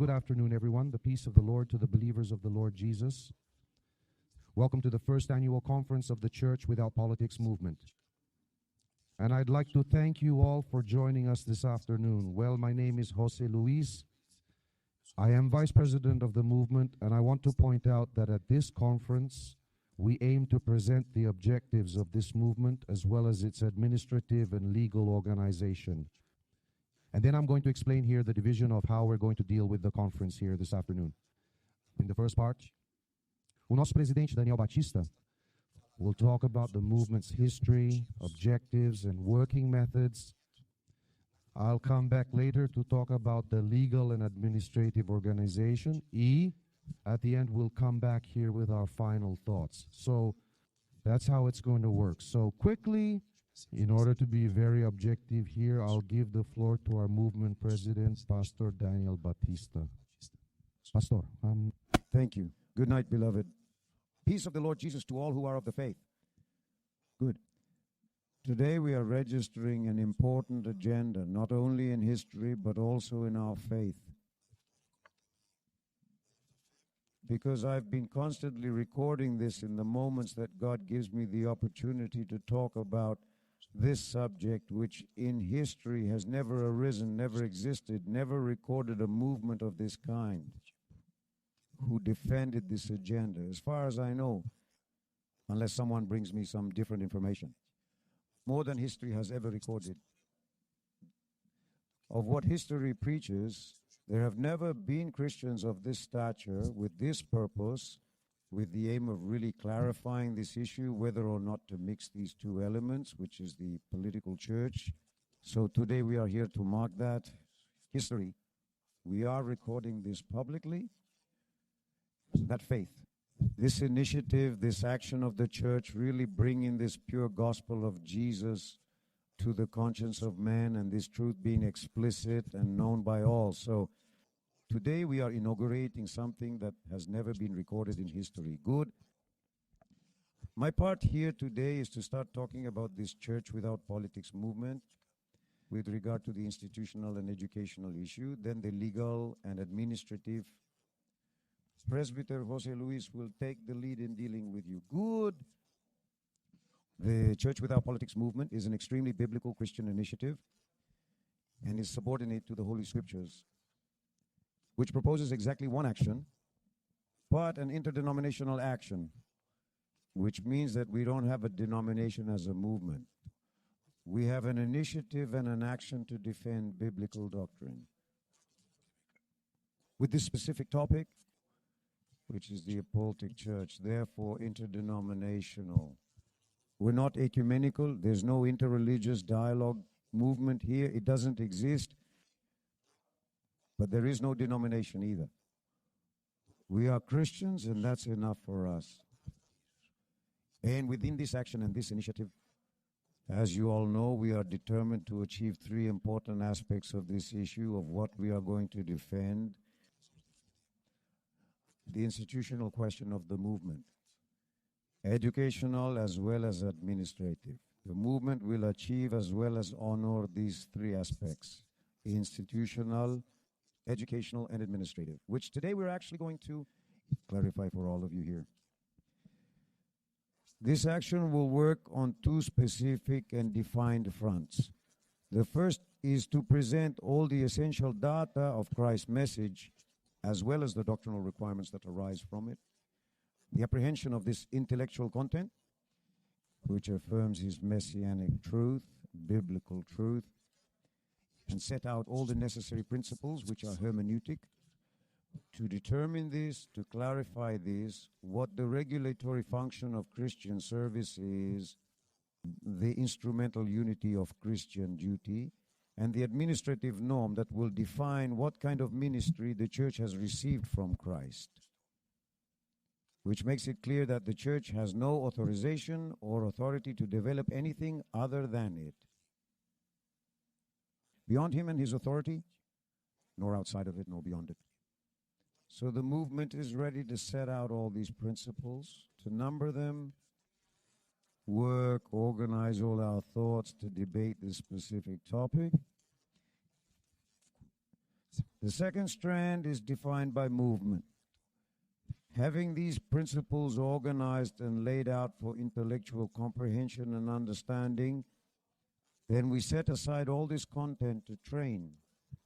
good afternoon, everyone. The peace of the Lord to the believers of the Lord Jesus. Welcome to the first annual conference of the Church Without Politics movement. And I'd like to thank you all for joining us this afternoon. Well, my name is Jose Luis. I am Vice President of the movement, and I want to point out that at this conference, we aim to present the objectives of this movement as well as its administrative and legal organization. And then I'm going to explain here the division of how we're going to deal with the conference here this afternoon. In the first part, o nosso presidente, Daniel Batista, will talk about the movement's history, objectives, and working methods. I'll come back later to talk about the legal and administrative organization. At the end, we'll come back here with our final thoughts. So that's how it's going to work. So quickly, in order to be very objective here, I'll give the floor to our movement president, Pastor Daniel Batista. Pastor. Thank you. Good night, beloved. Peace of the Lord Jesus to all who are of the faith. Good. Today we are registering an important agenda, not only in history, but also in our faith. Because I've been constantly recording this in the moments that God gives me the opportunity to talk about this subject, which in history has never arisen, never existed, never recorded a movement of this kind who defended this agenda, as far as I know, unless someone brings me some different information. More than history has ever recorded. Of what history preaches, there have never been Christians of this stature with this purpose, with the aim of really clarifying this issue, whether or not to mix these two elements, which is the political church. So today we are here to mark that history. We are recording this publicly, that faith. This initiative, this action of the church, really bringing this pure gospel of Jesus to the conscience of man, and this truth being explicit and known by all. So today we are inaugurating something that has never been recorded in history. Good. My part here today is to start talking about this Church Without Politics movement with regard to the institutional and educational issue, then the legal and administrative. Presbyter Jose Luis will take the lead in dealing with you. Good. The Church Without Politics movement is an extremely biblical Christian initiative and is subordinate to the Holy Scriptures, which proposes exactly one action, but an interdenominational action, which means that we don't have a denomination as a movement. We have an initiative and an action to defend biblical doctrine. With this specific topic, which is the Apostolic Church, therefore interdenominational. We're not ecumenical. There's no interreligious dialogue movement here. It doesn't exist. But there is no denomination either. We are Christians, and that's enough for us. And within this action and this initiative, as you all know, we are determined to achieve three important aspects of this issue of what we are going to defend. The institutional question of the movement, educational as well as administrative. The movement will achieve as well as honor these three aspects: institutional, educational, and administrative, which today we're actually going to clarify for all of you here. This action will work on two specific and defined fronts. The first is to present all the essential data of Christ's message, as well as the doctrinal requirements that arise from it. The apprehension of this intellectual content, which affirms his messianic truth, biblical truth, and set out all the necessary principles which are hermeneutic. To determine this, to clarify this, what the regulatory function of Christian service is, the instrumental unity of Christian duty, and the administrative norm that will define what kind of ministry the church has received from Christ, which makes it clear that the church has no authorization or authority to develop anything other than it, beyond him and his authority, nor outside of it, nor beyond it. So the movement is ready to set out all these principles, to number them, work, organize all our thoughts to debate this specific topic. The second strand is defined by movement. Having these principles organized and laid out for intellectual comprehension and understanding, then we set aside all this content to train,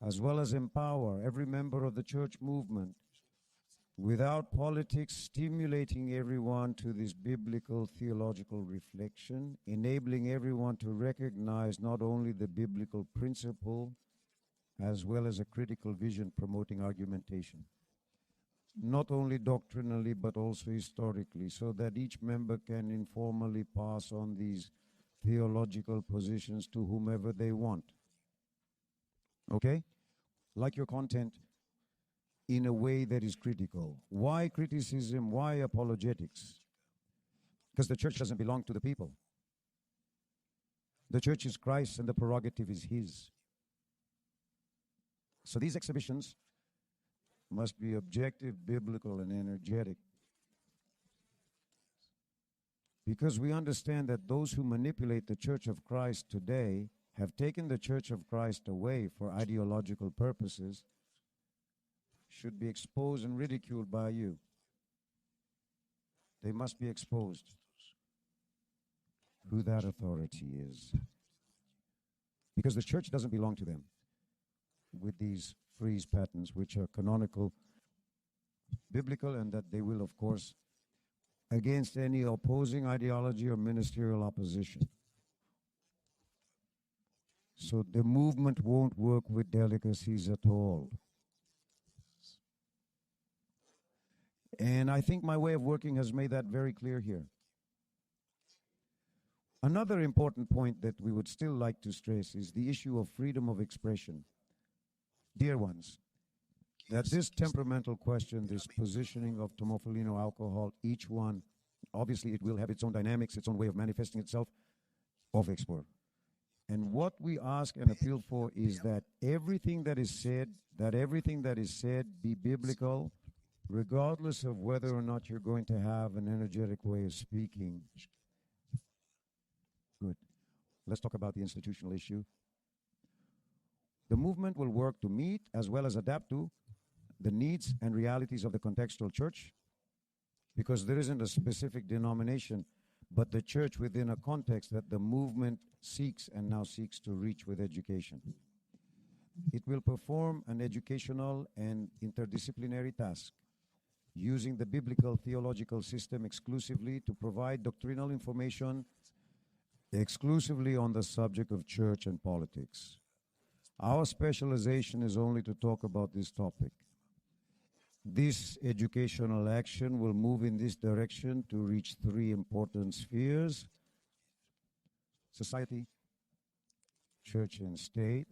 as well as empower every member of the church movement without politics stimulating everyone to this biblical theological reflection, enabling everyone to recognize not only the biblical principle, as well as a critical vision promoting argumentation, not only doctrinally but also historically, so that each member can informally pass on these theological positions to whomever they want. Okay? Like your content in a way that is critical. Why criticism? Why apologetics? Because the church doesn't belong to the people. The church is Christ and the prerogative is His. So these exhibitions must be objective, biblical, and energetic. Because we understand that those who manipulate the Church of Christ today have taken the Church of Christ away for ideological purposes, should be exposed and ridiculed by you. They must be exposed. Who that authority is. Because the church doesn't belong to them with these frieze patterns, which are canonical, biblical, and that they will, of course, against any opposing ideology or ministerial opposition. So the movement won't work with delicacies at all. And I think my way of working has made that very clear here. Another important point that we would still like to stress is the issue of freedom of expression. Dear ones, that this temperamental question, this positioning of Tomofilino alcohol, each one, obviously it will have its own dynamics, its own way of manifesting itself, of export. And what we ask and appeal for is that everything that is said be biblical, regardless of whether or not you're going to have an energetic way of speaking. Good. Let's talk about the institutional issue. The movement will work to meet as well as adapt to the needs and realities of the contextual church, because there isn't a specific denomination, but the church within a context that the movement seeks and now seeks to reach with education. It will perform an educational and interdisciplinary task, using the biblical theological system exclusively to provide doctrinal information exclusively on the subject of church and politics. Our specialization is only to talk about this topic. This educational action will move in this direction to reach three important spheres: society, church, and state.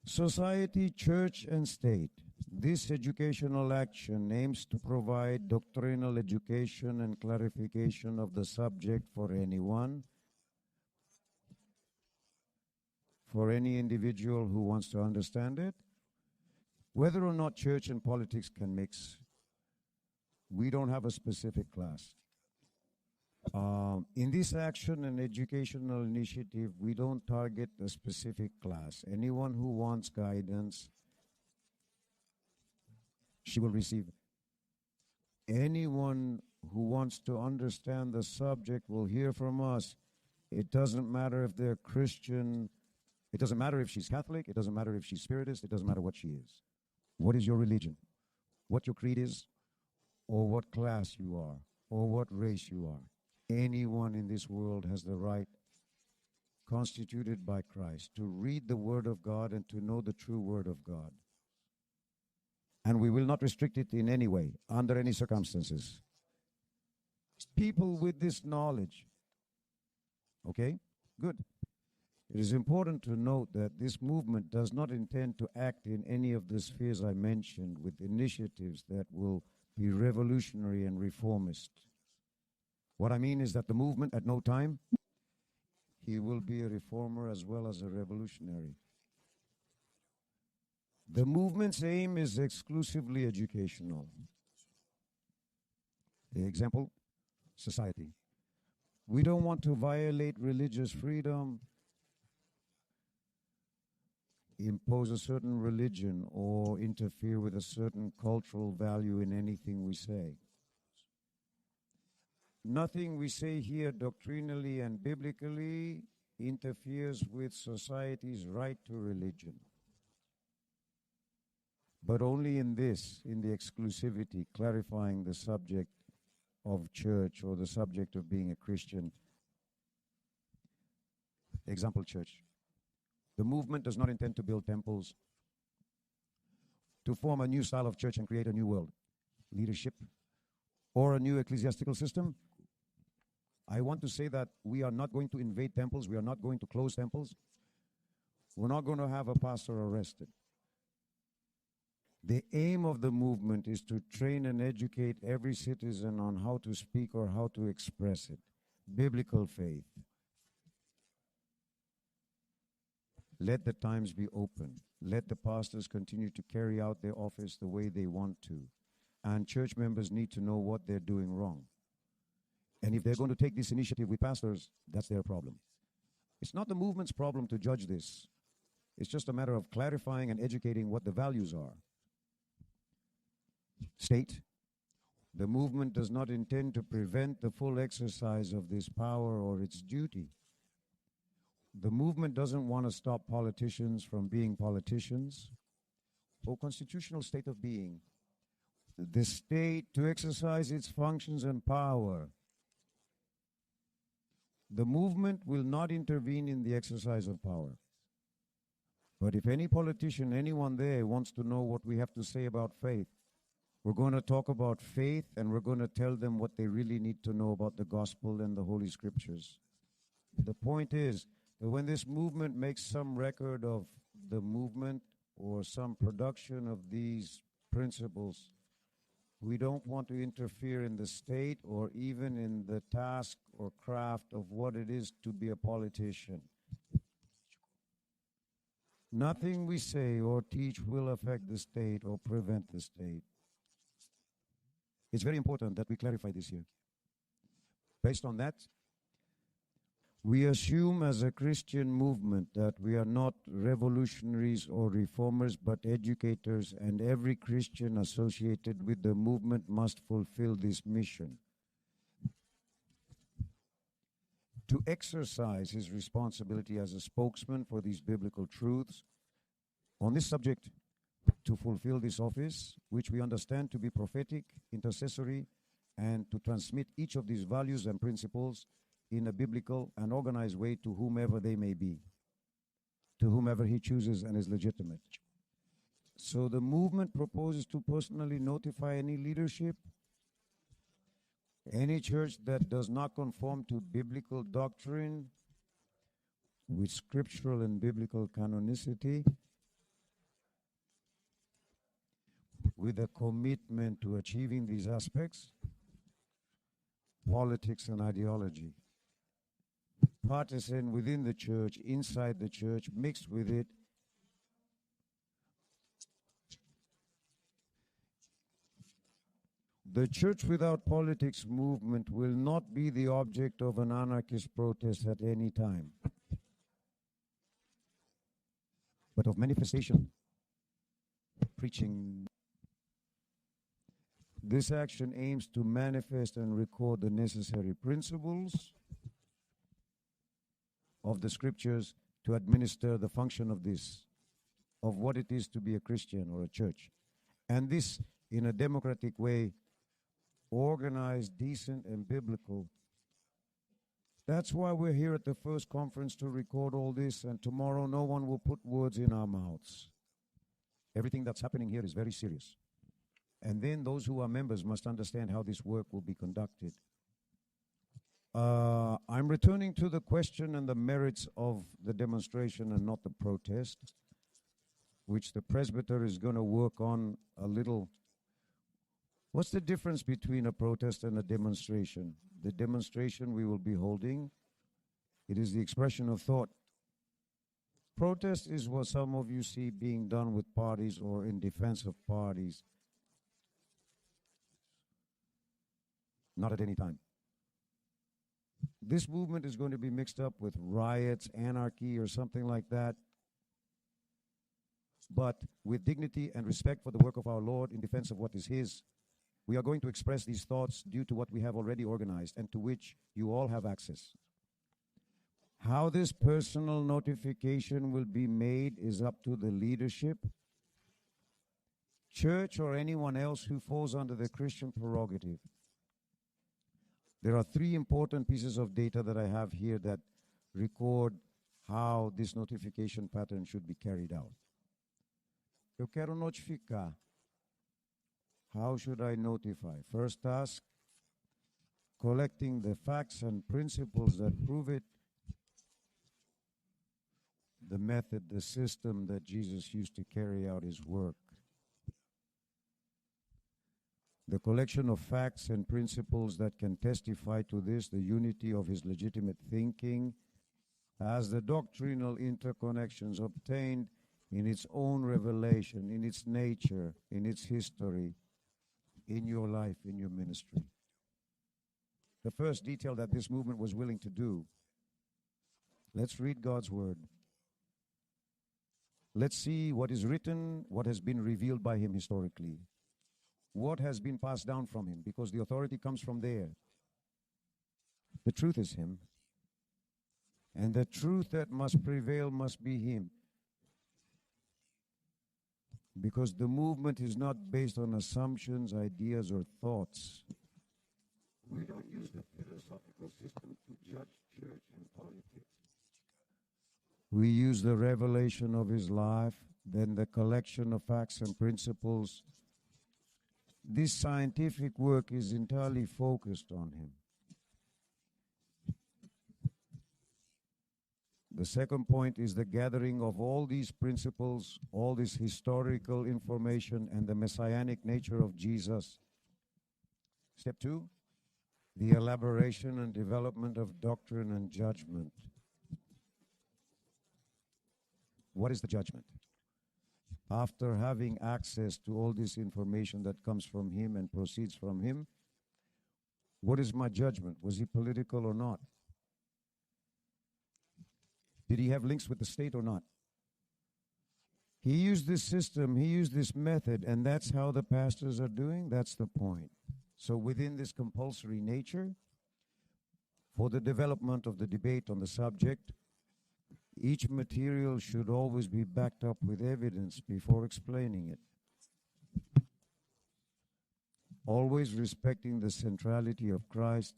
Society, church, and state. This educational action aims to provide doctrinal education and clarification of the subject for anyone, for any individual who wants to understand it. Whether or not church and politics can mix, we don't have a specific class. In this action and educational initiative, we don't target a specific class. Anyone who wants guidance, she will receive it. Anyone who wants to understand the subject will hear from us. It doesn't matter if they're Christian. It doesn't matter if she's Catholic. It doesn't matter if she's Spiritist. It doesn't matter what she is. What is your religion? What your creed is? Or what class you are? Or what race you are? Anyone in this world has the right, constituted by Christ, to read the Word of God and to know the true Word of God. And we will not restrict it in any way, under any circumstances. People with this knowledge. Okay? Good. It is important to note that this movement does not intend to act in any of the spheres I mentioned with initiatives that will be revolutionary and reformist. What I mean is that the movement at no time, he will be a reformer as well as a revolutionary. The movement's aim is exclusively educational. The example, society. We don't want to violate religious freedom. impose a certain religion or interfere with a certain cultural value in anything we say. Nothing we say here doctrinally and biblically interferes with society's right to religion. But only in this, in the exclusivity, clarifying the subject of church or the subject of being a Christian. Example, church. The movement does not intend to build temples, to form a new style of church and create a new world leadership, or a new ecclesiastical system. I want to say that we are not going to invade temples. We are not going to close temples. We're not going to have a pastor arrested. The aim of the movement is to train and educate every citizen on how to speak or how to express it. Biblical faith. Let the times be open. Let the pastors continue to carry out their office the way they want to. And church members need to know what they're doing wrong. And if they're going to take this initiative with pastors, that's their problem. It's not the movement's problem to judge this. It's just a matter of clarifying and educating what the values are. State, the movement does not intend to prevent the full exercise of this power or its duty. The movement doesn't want to stop politicians from being politicians or constitutional state of being. The state to exercise its functions and power. The movement will not intervene in the exercise of power. But if any politician, anyone there wants to know what we have to say about faith, we're going to talk about faith and we're going to tell them what they really need to know about the gospel and the Holy Scriptures. The point is that when this movement makes some record of the movement or some production of these principles, we don't want to interfere in the state or even in the task or craft of what it is to be a politician. Nothing we say or teach will affect the state or prevent the state. It's very important that we clarify this here. Based on that, we assume as a Christian movement that we are not revolutionaries or reformers, but educators, and every Christian associated with the movement must fulfill this mission. To exercise his responsibility as a spokesman for these biblical truths on this subject, to fulfill this office, which we understand to be prophetic, intercessory, and to transmit each of these values and principles in a biblical and organized way to whomever they may be, to whomever he chooses and is legitimate. So the movement proposes to personally notify any leadership, any church that does not conform to biblical doctrine with scriptural and biblical canonicity, with a commitment to achieving these aspects, politics and ideology, partisan within the church, inside the church, mixed with it. The church without politics movement will not be the object of an anarchist protest at any time, but of manifestation, preaching. This action aims to manifest and record the necessary principles of the scriptures to administer the function of this, of what it is to be a Christian or a church. And this in a democratic way, organized, decent, and biblical. That's why we're here at the first conference to record all this, and tomorrow no one will put words in our mouths. Everything that's happening here is very serious. And then those who are members must understand how this work will be conducted. I'm returning to the question and the merits of the demonstration and not the protest, which the presbyter is going to work on a little. What's the difference between a protest and a demonstration? The demonstration we will be holding, it is the expression of thought. Protest is what some of you see being done with parties or in defense of parties. Not at any time. This movement is going to be mixed up with riots, anarchy, or something like that. but with dignity and respect for the work of our Lord in defense of what is His. We are going to express these thoughts due to what we have already organized and to which you all have access. How this personal notification will be made is up to the leadership, church, or anyone else who falls under the Christian prerogative. There are 3 important pieces of data that I have here that record how this notification pattern should be carried out. Eu quero notificar. How should I notify? First task, collecting the facts and principles that prove it. The method, the system that Jesus used to carry out his work. The collection of facts and principles that can testify to this, the unity of his legitimate thinking, as the doctrinal interconnections obtained in its own revelation, in its nature, in its history, in your life, in your ministry. The first detail that this movement was willing to do. Let's read God's word. Let's see what is written, what has been revealed by him historically. What has been passed down from him, because the authority comes from there. The truth is him. And the truth that must prevail must be him. Because the movement is not based on assumptions, ideas, or thoughts. We don't use the philosophical system to judge church and politics. We use the revelation of his life, then the collection of facts and principles. This scientific work is entirely focused on him. The second point is the gathering of all these principles, all this historical information, and the messianic nature of Jesus. Step 2, the elaboration and development of doctrine and judgment. What is the judgment? After having access to all this information that comes from him and proceeds from him, what is my judgment? Was he political or not? Did he have links with the state or not? He used this system, he used this method, and that's how the pastors are doing. That's the point. So within this compulsory nature, for the development of the debate on the subject, each material should always be backed up with evidence before explaining it. Always respecting the centrality of Christ,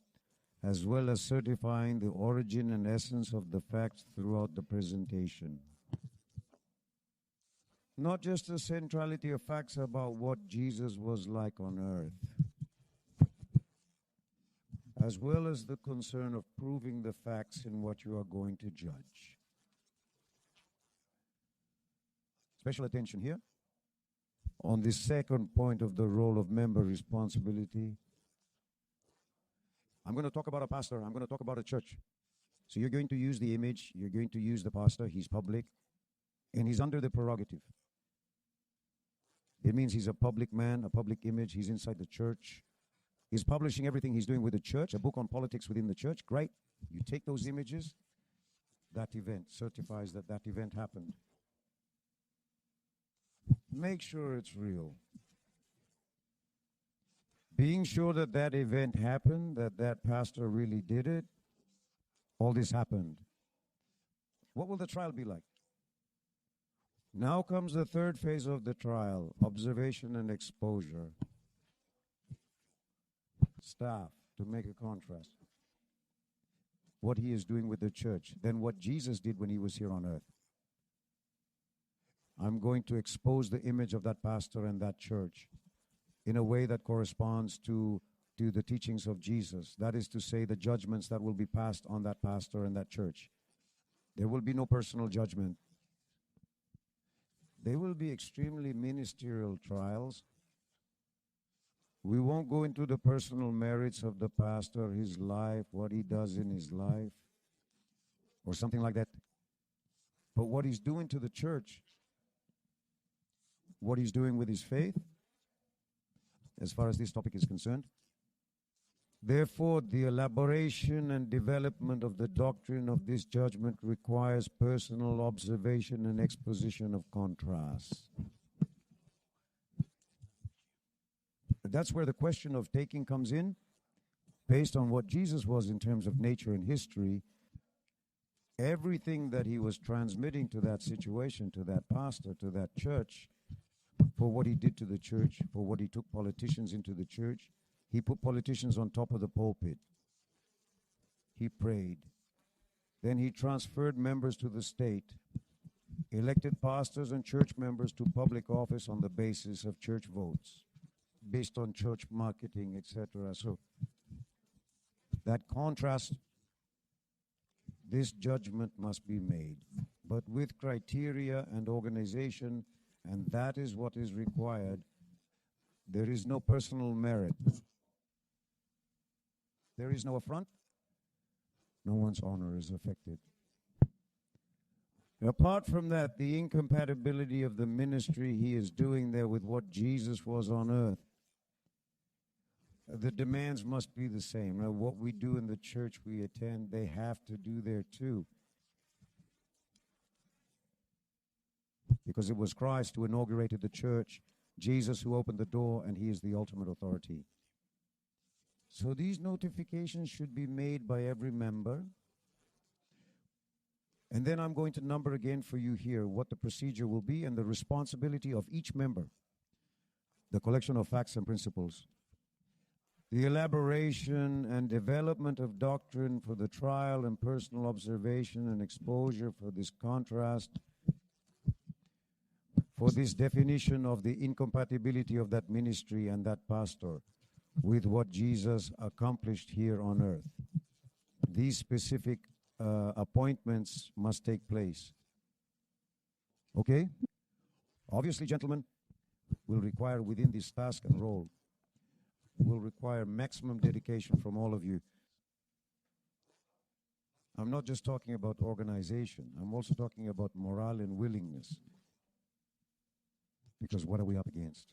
as well as certifying the origin and essence of the facts throughout the presentation. Not just the centrality of facts about what Jesus was like on earth, as well as the concern of proving the facts in what you are going to judge. Special attention here on the second point of the role of member responsibility. I'm going to talk about a pastor. I'm going to talk about a church. So you're going to use the image. You're going to use the pastor. He's public. And he's under the prerogative. It means he's a public man, a public image. He's inside the church. He's publishing everything he's doing with the church, a book on politics within the church. Great. You take those images. That event certifies that that event happened. Make sure it's real. Being sure that that event happened, that that pastor really did it, all this happened. What will the trial be like? Now comes the third phase of the trial, observation and exposure. Staff, to make a contrast. What he is doing with the church, then what Jesus did when he was here on earth. I'm going to expose the image of that pastor and that church in a way that corresponds to the teachings of Jesus. That is to say, the judgments that will be passed on that pastor and that church. There will be no personal judgment. They will be extremely ministerial trials. We won't go into the personal merits of the pastor, his life, what he does in his life, or something like that. But what he's doing to the church, what he's doing with his faith, as far as this topic is concerned, Therefore, the elaboration and development of the doctrine of this judgment requires personal observation and exposition of contrasts. That's where the question of taking comes in. Based on what Jesus was in terms of nature and history, everything that he was transmitting to that situation, to that pastor, to that church, for what he did to the church, for what he took politicians into the church, he put politicians on top of the pulpit. He prayed. Then he transferred members to the state, elected pastors and church members to public office on the basis of church votes, based on church marketing, etc. So that contrast, this judgment must be made, but with criteria and organization, and that is what is required. There is no personal merit. There is no affront. No one's honor is affected. Apart from that, the incompatibility of the ministry he is doing there with what Jesus was on earth, the demands must be the same. Now, what we do in the church we attend, they have to do there too. Because it was Christ who inaugurated the church, Jesus who opened the door, and he is the ultimate authority. So these notifications should be made by every member. And then I'm going to number again for you here what the procedure will be and the responsibility of each member. The collection of facts and principles. The elaboration and development of doctrine for the trial and personal observation and exposure for this contrast, for this definition of the incompatibility of that ministry and that pastor with what Jesus accomplished here on earth. These specific appointments must take place. Okay? Obviously, gentlemen, will require within this task and role, will require maximum dedication from all of you. I'm not just talking about organization. I'm also talking about morale and willingness. Because what are we up against?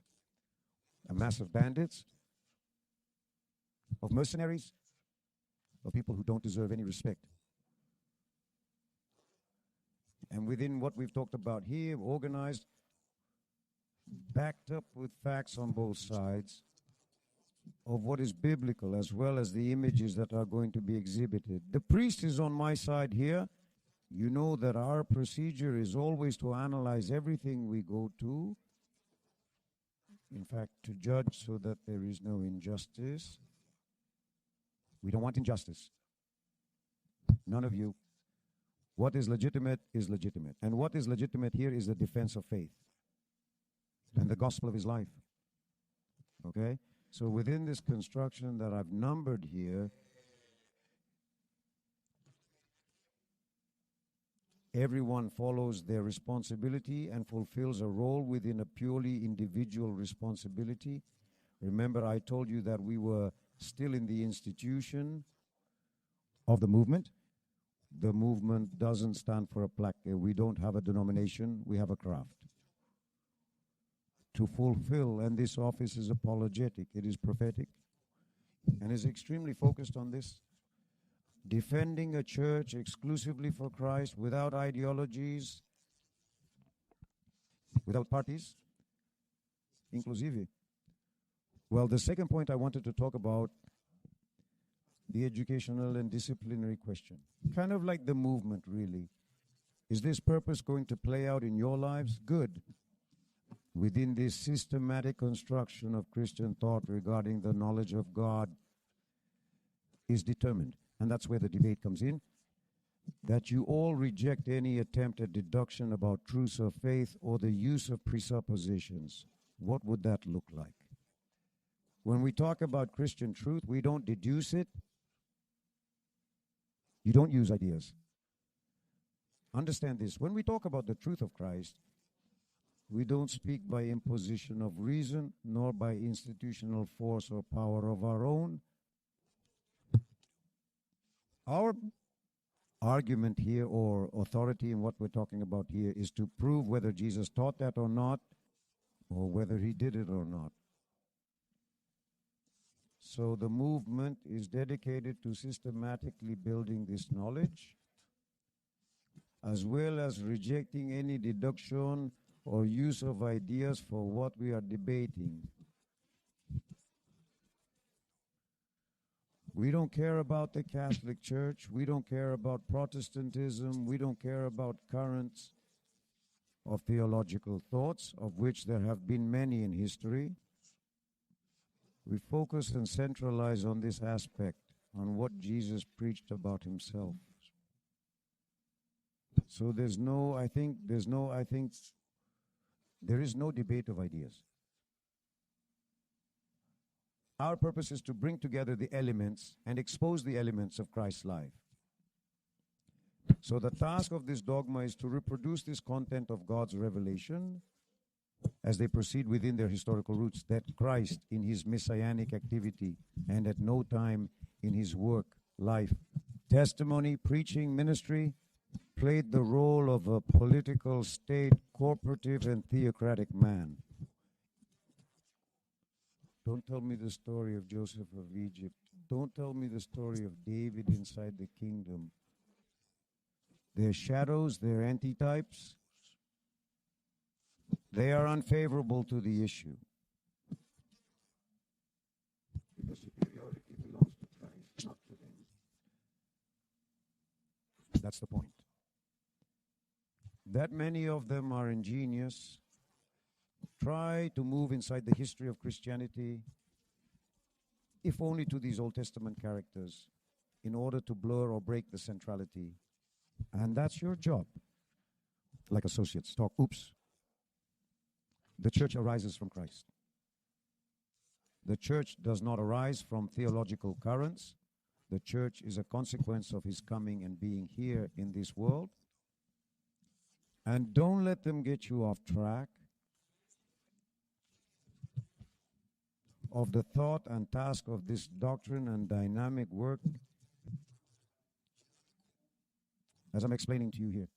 A mass of bandits, of mercenaries, of people who don't deserve any respect. And within what we've talked about here, organized, backed up with facts on both sides of what is biblical, as well as the images that are going to be exhibited. The priest is on my side here. You know that our procedure is always to analyze everything we go to. In fact, to judge so that there is no injustice. We don't want injustice. None of you. What is legitimate is legitimate. And what is legitimate here is the defense of faith and the gospel of his life. Okay? So within this construction that I've numbered here, everyone follows their responsibility and fulfills a role within a purely individual responsibility. Remember, I told you that we were still in the institution of the movement. The movement doesn't stand for a plaque. We don't have a denomination. We have a craft to fulfill, and this office is apologetic. It is prophetic and is extremely focused on this. Defending a church exclusively for Christ, without ideologies, without parties, inclusive. Well, the second point I wanted to talk about, the educational and disciplinary question. Kind of like the movement, really. Is this purpose going to play out in your lives? Good. Within this systematic construction of Christian thought regarding the knowledge of God is determined. And that's where the debate comes in. That you all reject any attempt at deduction about truths of faith or the use of presuppositions. What would that look like? When we talk about Christian truth, we don't deduce it. You don't use ideas. Understand this. When we talk about the truth of Christ, we don't speak by imposition of reason, nor by institutional force or power of our own. Our argument here, or authority in what we're talking about here, is to prove whether Jesus taught that or not, or whether he did it or not. So the movement is dedicated to systematically building this knowledge, as well as rejecting any deduction or use of ideas for what we are debating. We don't care about the Catholic Church. We don't care about Protestantism. We don't care about currents of theological thoughts, of which there have been many in history. We focus and centralize on this aspect, on what Jesus preached about himself. So there is no debate of ideas. Our purpose is to bring together the elements and expose the elements of Christ's life. So the task of this dogma is to reproduce this content of God's revelation as they proceed within their historical roots, that Christ in his messianic activity and at no time in his work, life, testimony, preaching, ministry, played the role of a political, state, corporative, and theocratic man. Don't tell me the story of Joseph of Egypt. Don't tell me the story of David inside the kingdom. They're shadows, they're antitypes. They are unfavorable to the issue. The superiority belongs to Christ, not to them. That's the point. That many of them are ingenious, try to move inside the history of Christianity, if only to these Old Testament characters, in order to blur or break the centrality. And that's your job. Like associates talk, oops. The church arises from Christ. The church does not arise from theological currents. The church is a consequence of his coming and being here in this world. And don't let them get you off track of the thought and task of this doctrine and dynamic work, as I'm explaining to you here.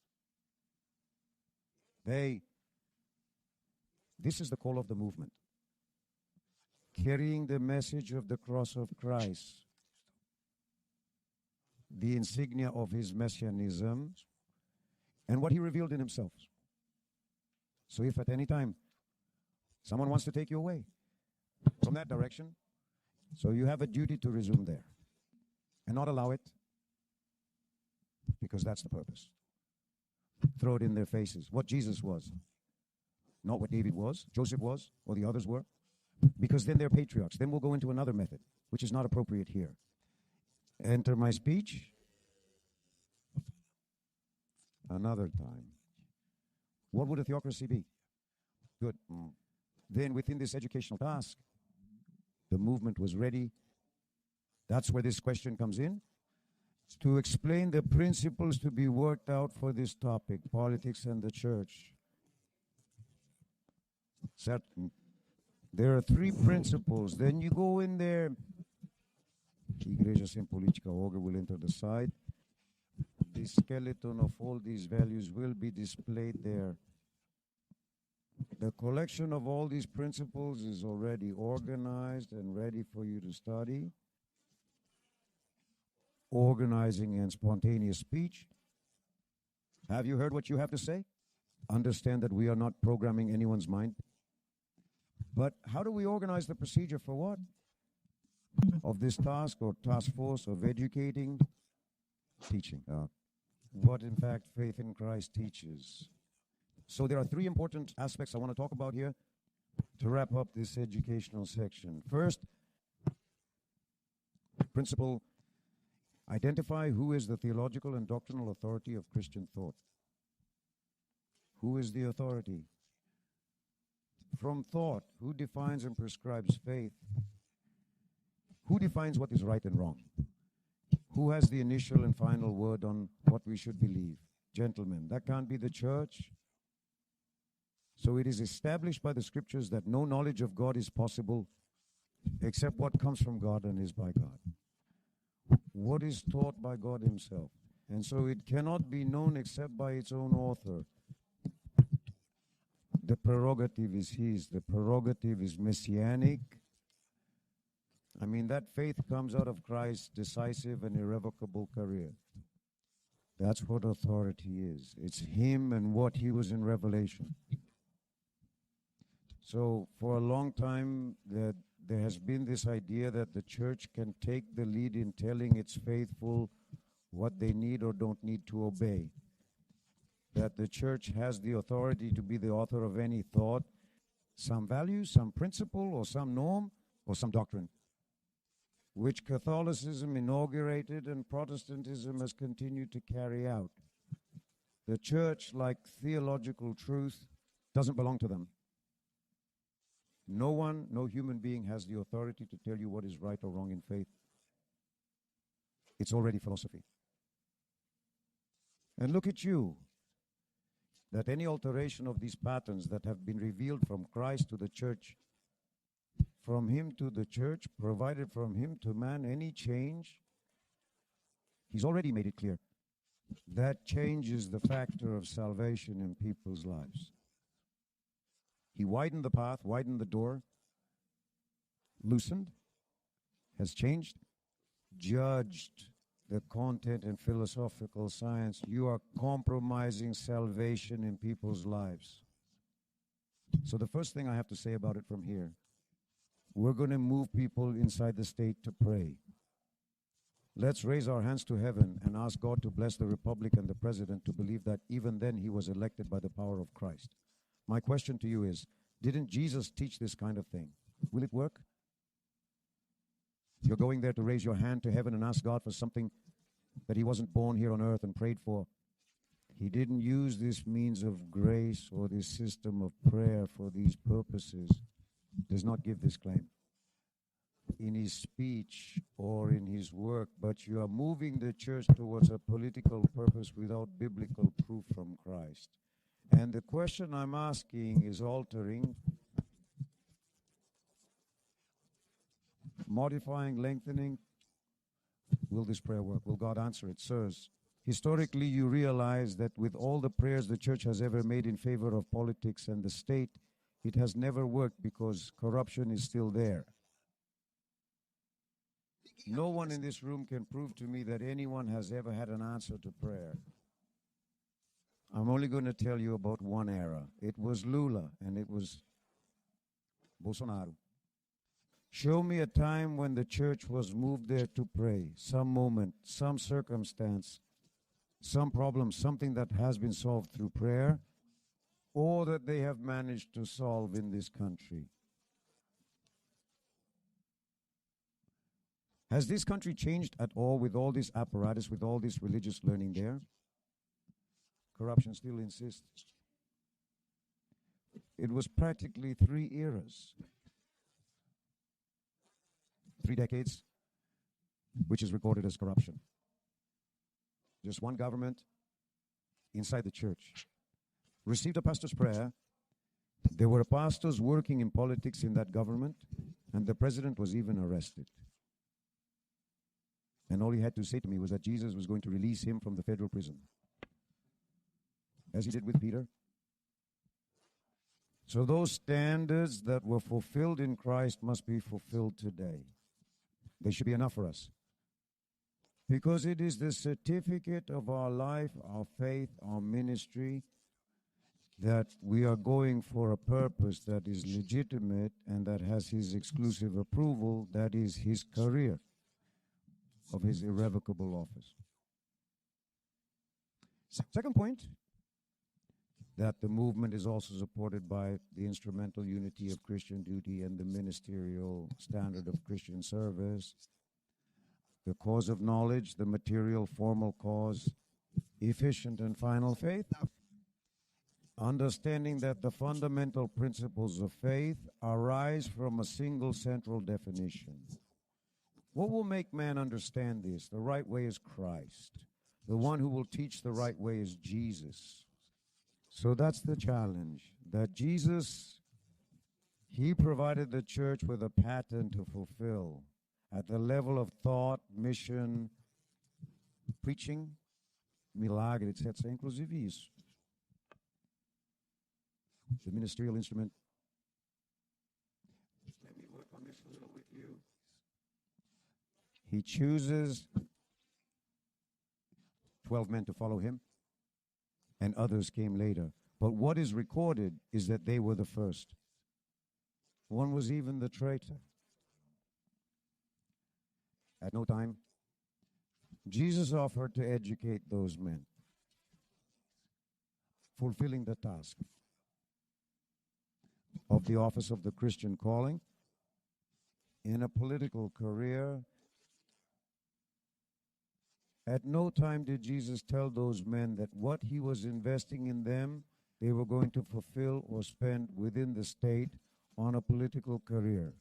This is the call of the movement. Carrying the message of the cross of Christ, the insignia of his messianism, and what he revealed in himself. So if at any time someone wants to take you away from that direction, so you have a duty to resume there and not allow it, because that's the purpose. Throw it in their faces. What Jesus was, not what David was, Joseph was, or the others were, because then they're patriarchs. Then we'll go into another method, which is not appropriate here. Enter my speech another time. What would a theocracy be? Good. Then within this educational task, the movement was ready. That's where this question comes in. To explain the principles to be worked out for this topic, politics and the church. Certain. There are three principles. Then you go in there. Igreja sem política, Auger will enter the side. The skeleton of all these values will be displayed there. The collection of all these principles is already organized and ready for you to study. Organizing and spontaneous speech. Have you heard what you have to say? Understand that we are not programming anyone's mind. But how do we organize the procedure for what? Of this task or task force of educating, teaching. What in fact faith in Christ teaches. So there are three important aspects I want to talk about here to wrap up this educational section. First, principle, identify who is the theological and doctrinal authority of Christian thought. Who is the authority? From thought, who defines and prescribes faith? Who defines what is right and wrong? Who has the initial and final word on what we should believe? Gentlemen, that can't be the church. So it is established by the scriptures that no knowledge of God is possible except what comes from God and is by God. What is taught by God himself. And so it cannot be known except by its own author. The prerogative is his. The prerogative is messianic. I mean, that faith comes out of Christ's decisive and irrevocable career. That's what authority is. It's him and what he was in Revelation. So for a long time, there has been this idea that the church can take the lead in telling its faithful what they need or don't need to obey. That the church has the authority to be the author of any thought, some value, some principle, or some norm, or some doctrine, which Catholicism inaugurated and Protestantism has continued to carry out. The church, like theological truth, doesn't belong to them. No one, no human being has the authority to tell you what is right or wrong in faith. It's already philosophy. And look at you, that any alteration of these patterns that have been revealed from Christ to the church, from him to the church, provided from him to man, any change, he's already made it clear. That changes the factor of salvation in people's lives. He widened the path, widened the door, loosened, has changed, judged the content and philosophical science. You are compromising salvation in people's lives. So the first thing I have to say about it from here, we're going to move people inside the state to pray. Let's raise our hands to heaven and ask God to bless the republic and the president to believe that even then he was elected by the power of Christ. My question to you is, didn't Jesus teach this kind of thing? Will it work? You're going there to raise your hand to heaven and ask God for something that he wasn't born here on earth and prayed for. He didn't use this means of grace or this system of prayer for these purposes. Does not give this claim in his speech or in his work, but you are moving the church towards a political purpose without biblical proof from Christ. And the question I'm asking is altering, modifying, lengthening. Will this prayer work? Will God answer it? Sirs, historically you realize that with all the prayers the church has ever made in favor of politics and the state, it has never worked because corruption is still there. No one in this room can prove to me that anyone has ever had an answer to prayer. I'm only going to tell you about one era. It was Lula and it was Bolsonaro. Show me a time when the church was moved there to pray, some moment, some circumstance, some problem, something that has been solved through prayer, or that they have managed to solve in this country. Has this country changed at all with all this apparatus, with all this religious learning there? Corruption still insists. It was practically 3 eras. 3 decades, which is recorded as corruption. Just one government inside the church. Received a pastor's prayer. There were pastors working in politics in that government, and the president was even arrested. And all he had to say to me was that Jesus was going to release him from the federal prison, as he did with Peter. So those standards that were fulfilled in Christ must be fulfilled today. They should be enough for us. Because it is the certificate of our life, our faith, our ministry, that we are going for a purpose that is legitimate and that has his exclusive approval, that is his career of his irrevocable office. Second point, that the movement is also supported by the instrumental unity of Christian duty and the ministerial standard of Christian service, the cause of knowledge, the material formal cause, efficient and final faith, understanding that the fundamental principles of faith arise from a single central definition. What will make man understand this? The right way is Christ. The one who will teach the right way is Jesus. So that's the challenge, that Jesus, he provided the church with a pattern to fulfill at the level of thought, mission, preaching, milagre, etc., inclusive isso. The ministerial instrument. Let me work on this a little with you. He chooses 12 men to follow him, and others came later. But what is recorded is that they were the first. One was even the traitor. At no time, Jesus offered to educate those men, fulfilling the task of the office of the Christian calling in a political career. At no time did Jesus tell those men that what he was investing in them, they were going to fulfill or spend within the state on a political career.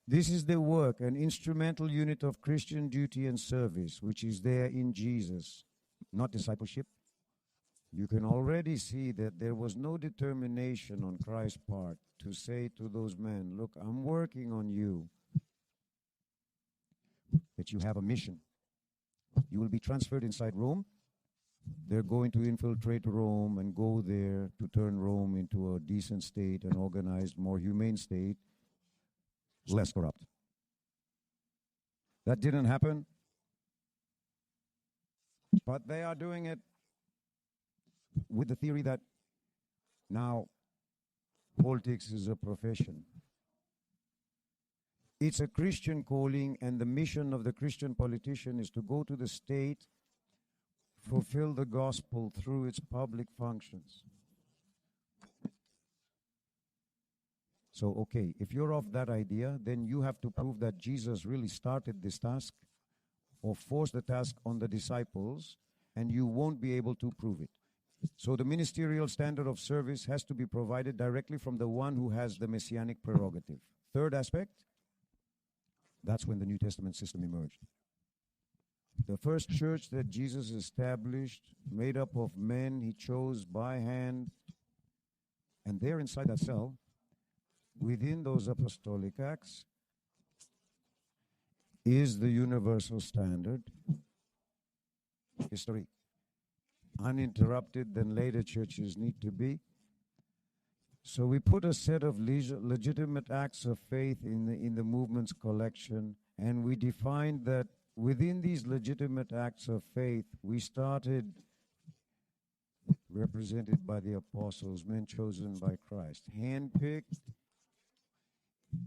This is the work, an instrumental unit of Christian duty and service, which is there in Jesus, not discipleship. You can already see that there was no determination on Christ's part to say to those men, look, I'm working on you, that you have a mission. You will be transferred inside Rome. They're going to infiltrate Rome and go there to turn Rome into a decent state, an organized, more humane state, less corrupt. That didn't happen, but they are doing it with the theory that now politics is a profession. It's a Christian calling, and the mission of the Christian politician is to go to the state, fulfill the gospel through its public functions. So, okay, if you're of that idea, then you have to prove that Jesus really started this task or forced the task on the disciples, and you won't be able to prove it. So the ministerial standard of service has to be provided directly from the one who has the messianic prerogative. Third aspect, that's when the New Testament system emerged. The first church that Jesus established, made up of men he chose by hand, and there inside that cell, within those apostolic acts, is the universal standard. History, uninterrupted than later churches need to be. So we put a set of legitimate acts of faith in the movement's collection, and we defined that within these legitimate acts of faith, we started, represented by the apostles, men chosen by Christ, handpicked.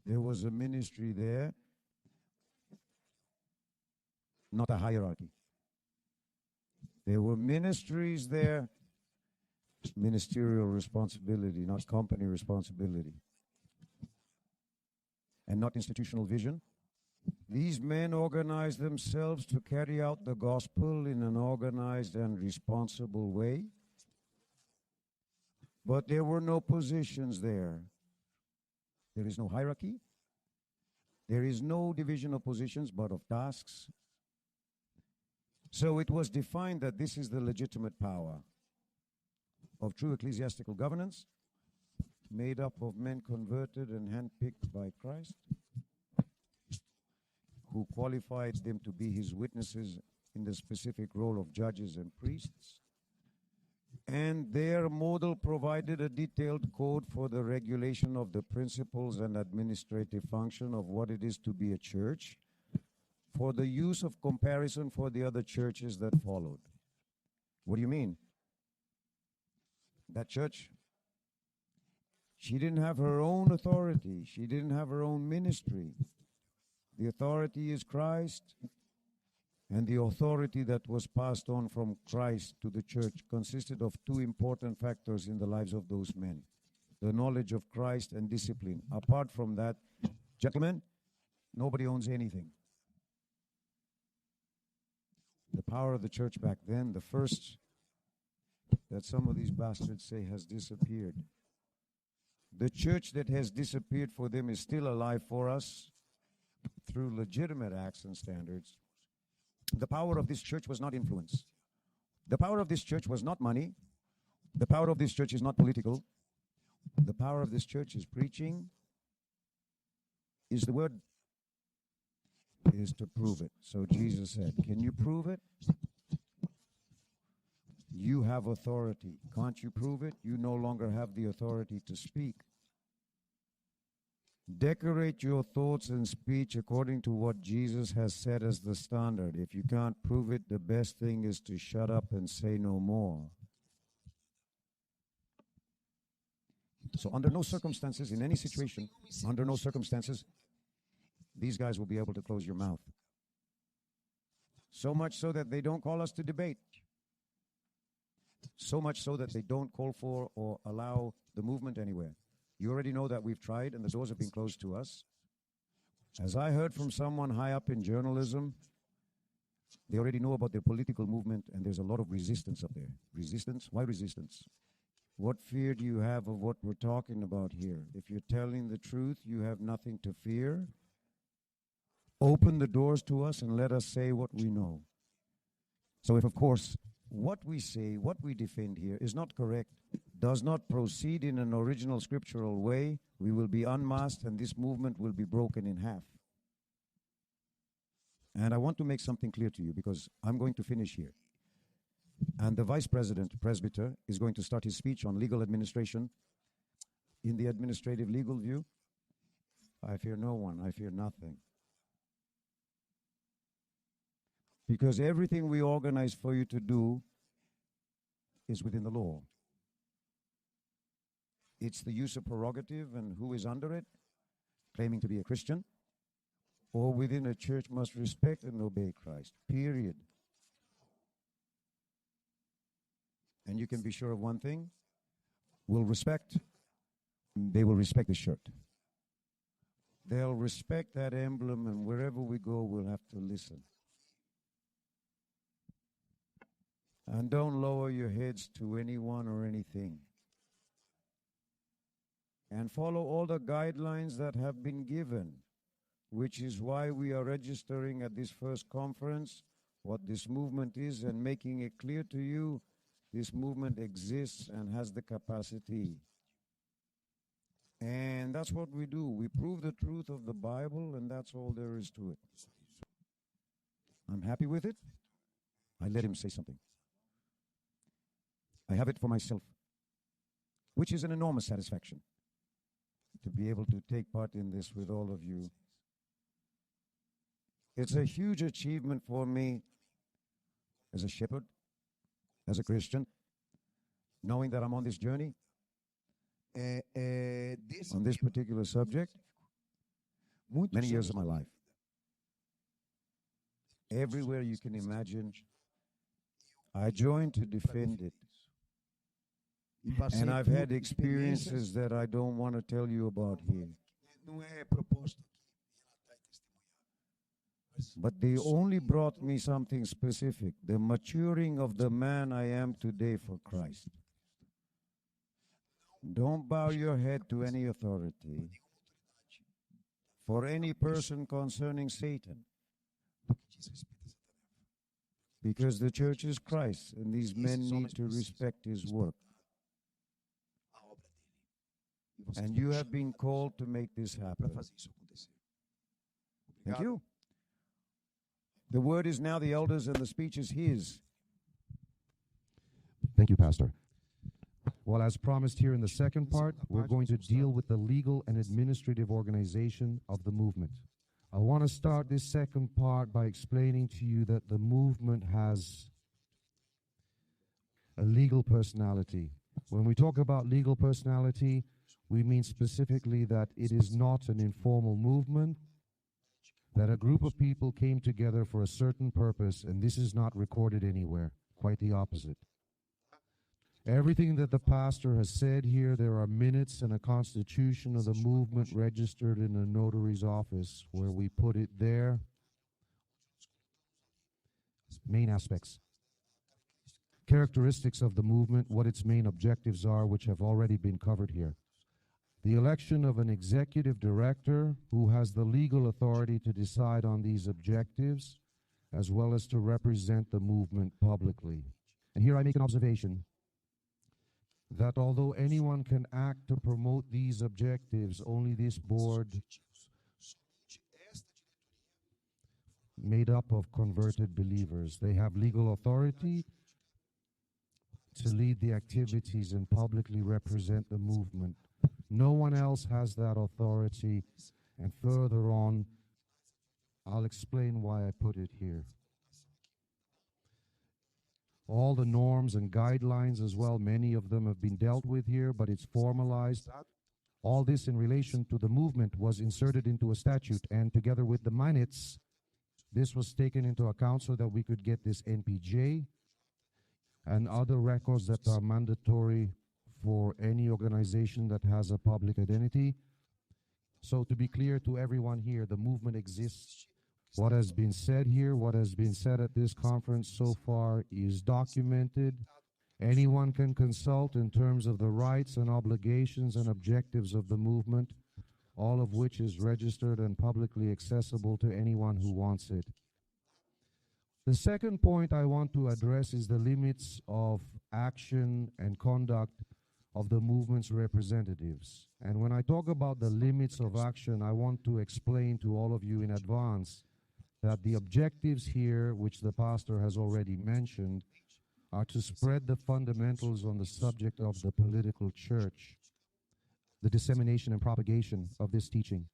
There was a ministry there, not a hierarchy. There were ministries there, ministerial responsibility, not company responsibility, and not institutional vision. These men organized themselves to carry out the gospel in an organized and responsible way, but there were no positions there. There is no hierarchy. There is no division of positions, but of tasks. So it was defined that this is the legitimate power of true ecclesiastical governance, made up of men converted and handpicked by Christ, who qualified them to be his witnesses in the specific role of judges and priests. And their model provided a detailed code for the regulation of the principles and administrative function of what it is to be a church, for the use of comparison for the other churches that followed. What do you mean? That church, she didn't have her own authority. She didn't have her own ministry. The authority is Christ, and the authority that was passed on from Christ to the church consisted of two important factors in the lives of those men: the knowledge of Christ and discipline. Apart from that, gentlemen, nobody owns anything. The power of the church back then, the first that some of these bastards say has disappeared. The church that has disappeared for them is still alive for us through legitimate acts and standards. The power of this church was not influence. The power of this church was not money. The power of this church is not political. The power of this church is preaching, is the word, is to prove it. So Jesus said, can you prove it? You have authority. Can't you prove it? You no longer have the authority to speak. Decorate your thoughts and speech according to what Jesus has set as the standard. If you can't prove it, the best thing is to shut up and say no more. So under no circumstances, in any situation, under no circumstances, these guys will be able to close your mouth. So much so that they don't call us to debate. So much so that they don't call for or allow the movement anywhere. You already know that we've tried and the doors have been closed to us. As I heard from someone high up in journalism, they already know about their political movement and there's a lot of resistance up there. Resistance? Why resistance? What fear do you have of what we're talking about here? If you're telling the truth, you have nothing to fear. Open the doors to us and let us say what we know. So if, of course, what we say, what we defend here is not correct, does not proceed in an original scriptural way, we will be unmasked and this movement will be broken in half. And I want to make something clear to you because I'm going to finish here. And the Vice President, Presbyter, is going to start his speech on legal administration. In the administrative legal view, I fear no one, I fear nothing. Because everything we organize for you to do is within the law. It's the use of prerogative and who is under it, claiming to be a Christian, or within a church must respect and obey Christ, period. And you can be sure of one thing, they will respect the shirt. They'll respect that emblem, and wherever we go, we'll have to listen. And don't lower your heads to anyone or anything. And follow all the guidelines that have been given, which is why we are registering at this first conference what this movement is and making it clear to you this movement exists and has the capacity. And that's what we do. We prove the truth of the Bible, and that's all there is to it. I'm happy with it. I let him say something. I have it for myself, which is an enormous satisfaction to be able to take part in this with all of you. It's a huge achievement for me as a shepherd, as a Christian, knowing that I'm on this journey, on this particular subject, many years of my life. Everywhere you can imagine, I joined to defend it. And I've had experiences that I don't want to tell you about here. But they only brought me something specific, the maturing of the man I am today for Christ. Don't bow your head to any authority, for any person concerning Satan, because the church is Christ, and these men need to respect his work. And you have been called to make this happen. Thank you. The word is now the elders and the speech is his. Thank you, Pastor. Well, as promised here in the second part, we're going to deal with the legal and administrative organization of the movement. I want to start this second part by explaining to you that the movement has a legal personality. When we talk about legal personality, we mean specifically that it is not an informal movement, that a group of people came together for a certain purpose, and this is not recorded anywhere. Quite the opposite. Everything that the pastor has said here, there are minutes and a constitution of the movement registered in a notary's office where we put it there. Main aspects. Characteristics of the movement, what its main objectives are, which have already been covered here. The election of an executive director who has the legal authority to decide on these objectives, as well as to represent the movement publicly. And here I make an observation that although anyone can act to promote these objectives, only this board, made up of converted believers, they have legal authority to lead the activities and publicly represent the movement. No one else has that authority. And further on, I'll explain why I put it here. All the norms and guidelines as well, many of them have been dealt with here, but it's formalized. All this in relation to the movement was inserted into a statute, and together with the minutes, this was taken into account so that we could get this NPJ and other records that are mandatory for any organization that has a public identity. So to be clear to everyone here, the movement exists. What has been said here, what has been said at this conference so far is documented. Anyone can consult in terms of the rights and obligations and objectives of the movement, all of which is registered and publicly accessible to anyone who wants it. The second point I want to address is the limits of action and conduct of the movement's representatives. And when I talk about the limits of action, I want to explain to all of you in advance that the objectives here, which the pastor has already mentioned, are to spread the fundamentals on the subject of the political church, the dissemination and propagation of this teaching,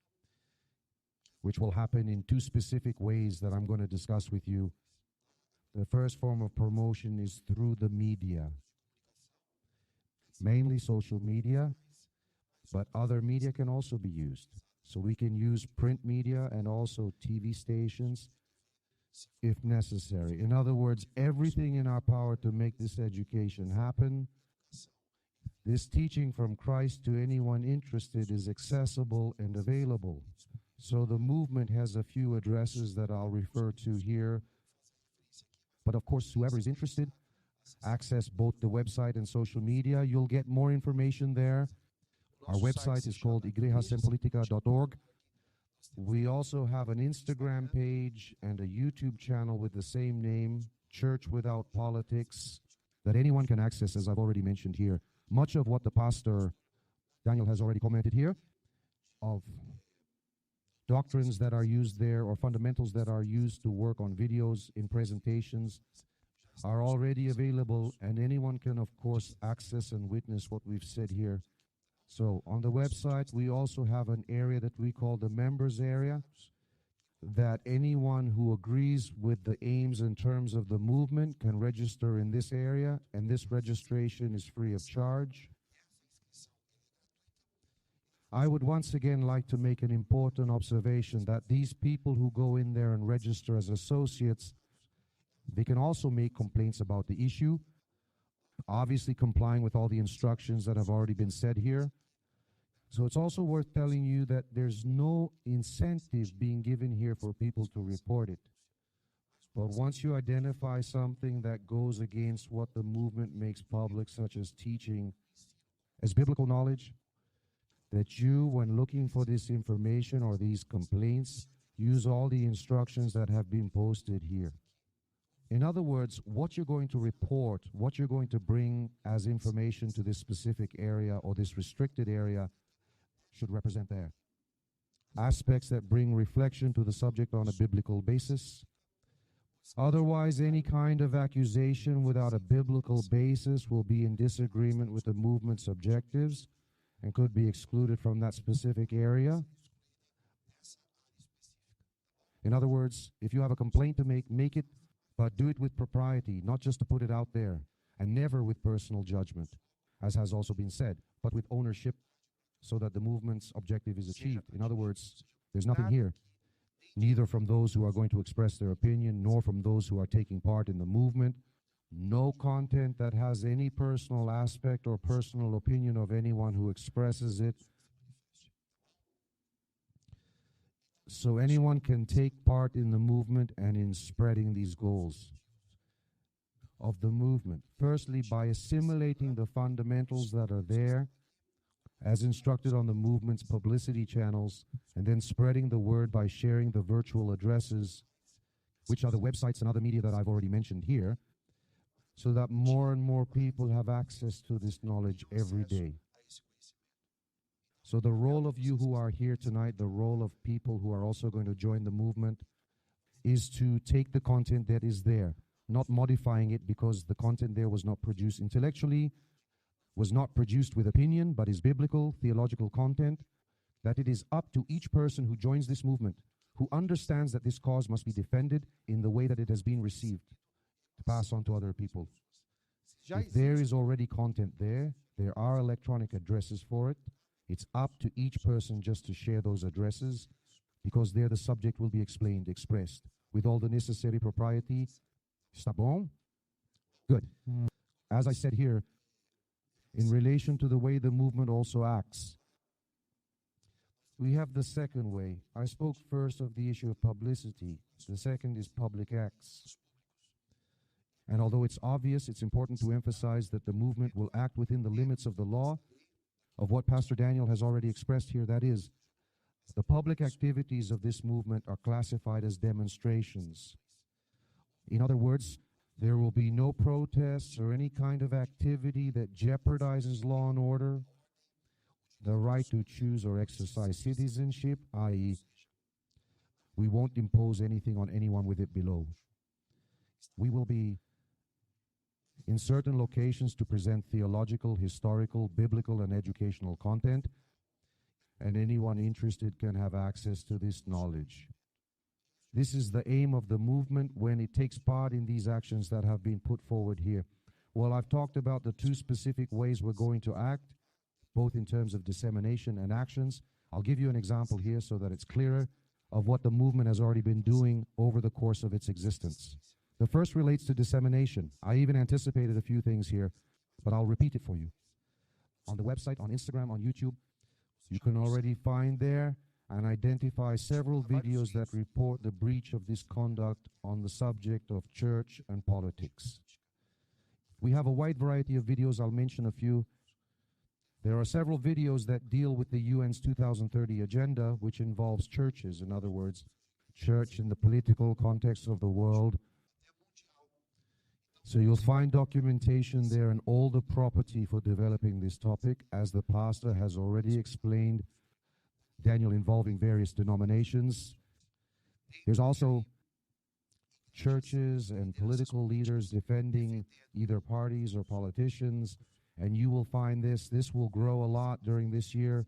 which will happen in two specific ways that I'm going to discuss with you. The first form of promotion is through the media, mainly social media, but other media can also be used. So we can use print media and also TV stations if necessary. In other words, everything in our power to make this education happen. This teaching from Christ to anyone interested is accessible and available. So the movement has a few addresses that I'll refer to here. But of course, whoever is interested, access both the website and social media. You'll get more information there. Our website is called igrejasempolitica.org. We also have an Instagram page and a YouTube channel with the same name, Church Without Politics, that anyone can access, as I've already mentioned here. Much of what the pastor, Daniel, has already commented here, of doctrines that are used there or fundamentals that are used to work on videos in presentations are already available, and anyone can, of course, access and witness what we've said here. So on the website, we also have an area that we call the members area, that anyone who agrees with the aims and terms of the movement can register in this area, and this registration is free of charge. I would once again like to make an important observation that these people who go in there and register as associates, they can also make complaints about the issue, obviously complying with all the instructions that have already been said here. So it's also worth telling you that there's no incentive being given here for people to report it. But once you identify something that goes against what the movement makes public, such as teaching as biblical knowledge, that you, when looking for this information or these complaints, use all the instructions that have been posted here. In other words, what you're going to report, what you're going to bring as information to this specific area or this restricted area should represent there. Aspects that bring reflection to the subject on a biblical basis. Otherwise, any kind of accusation without a biblical basis will be in disagreement with the movement's objectives and could be excluded from that specific area. In other words, if you have a complaint to make it, but do it with propriety, not just to put it out there, and never with personal judgment, as has also been said, but with ownership so that the movement's objective is achieved. In other words, there's nothing here, neither from those who are going to express their opinion, nor from those who are taking part in the movement. No content that has any personal aspect or personal opinion of anyone who expresses it. So anyone can take part in the movement and in spreading these goals of the movement. Firstly, by assimilating the fundamentals that are there, as instructed on the movement's publicity channels, and then spreading the word by sharing the virtual addresses, which are the websites and other media that I've already mentioned here, so that more and more people have access to this knowledge every day. So the role of you who are here tonight, the role of people who are also going to join the movement, is to take the content that is there, not modifying it because the content there was not produced intellectually, was not produced with opinion, but is biblical, theological content, that it is up to each person who joins this movement, who understands that this cause must be defended in the way that it has been received, to pass on to other people. If there is already content there, there are electronic addresses for it. It's up to each person just to share those addresses, because there the subject will be explained, expressed, with all the necessary propriety. Está bom? Good. As I said here, in relation to the way the movement also acts, we have the second way. I spoke first of the issue of publicity. The second is public acts. And although it's obvious, it's important to emphasize that the movement will act within the limits of the law, of what Pastor Daniel has already expressed here. That is, the public activities of this movement are classified as demonstrations. In other words, there will be no protests or any kind of activity that jeopardizes law and order, the right to choose or exercise citizenship, i.e., we won't impose anything on anyone with it below. We will be in certain locations to present theological, historical, biblical, and educational content, and anyone interested can have access to this knowledge. This is the aim of the movement when it takes part in these actions that have been put forward here. Well, I've talked about the two specific ways we're going to act, both in terms of dissemination and actions. I'll give you an example here so that it's clearer of what the movement has already been doing over the course of its existence. The first relates to dissemination. I even anticipated a few things here, but I'll repeat it for you. On the website, on Instagram, on YouTube, you can already find there and identify several videos that report the breach of this conduct on the subject of church and politics. We have a wide variety of videos. I'll mention a few. There are several videos that deal with the UN's 2030 agenda, which involves churches. In other words, church in the political context of the world. So you'll find documentation there and all the property for developing this topic, as the pastor has already explained, Daniel, involving various denominations. There's also churches and political leaders defending either parties or politicians, and you will find this. This will grow a lot during this year,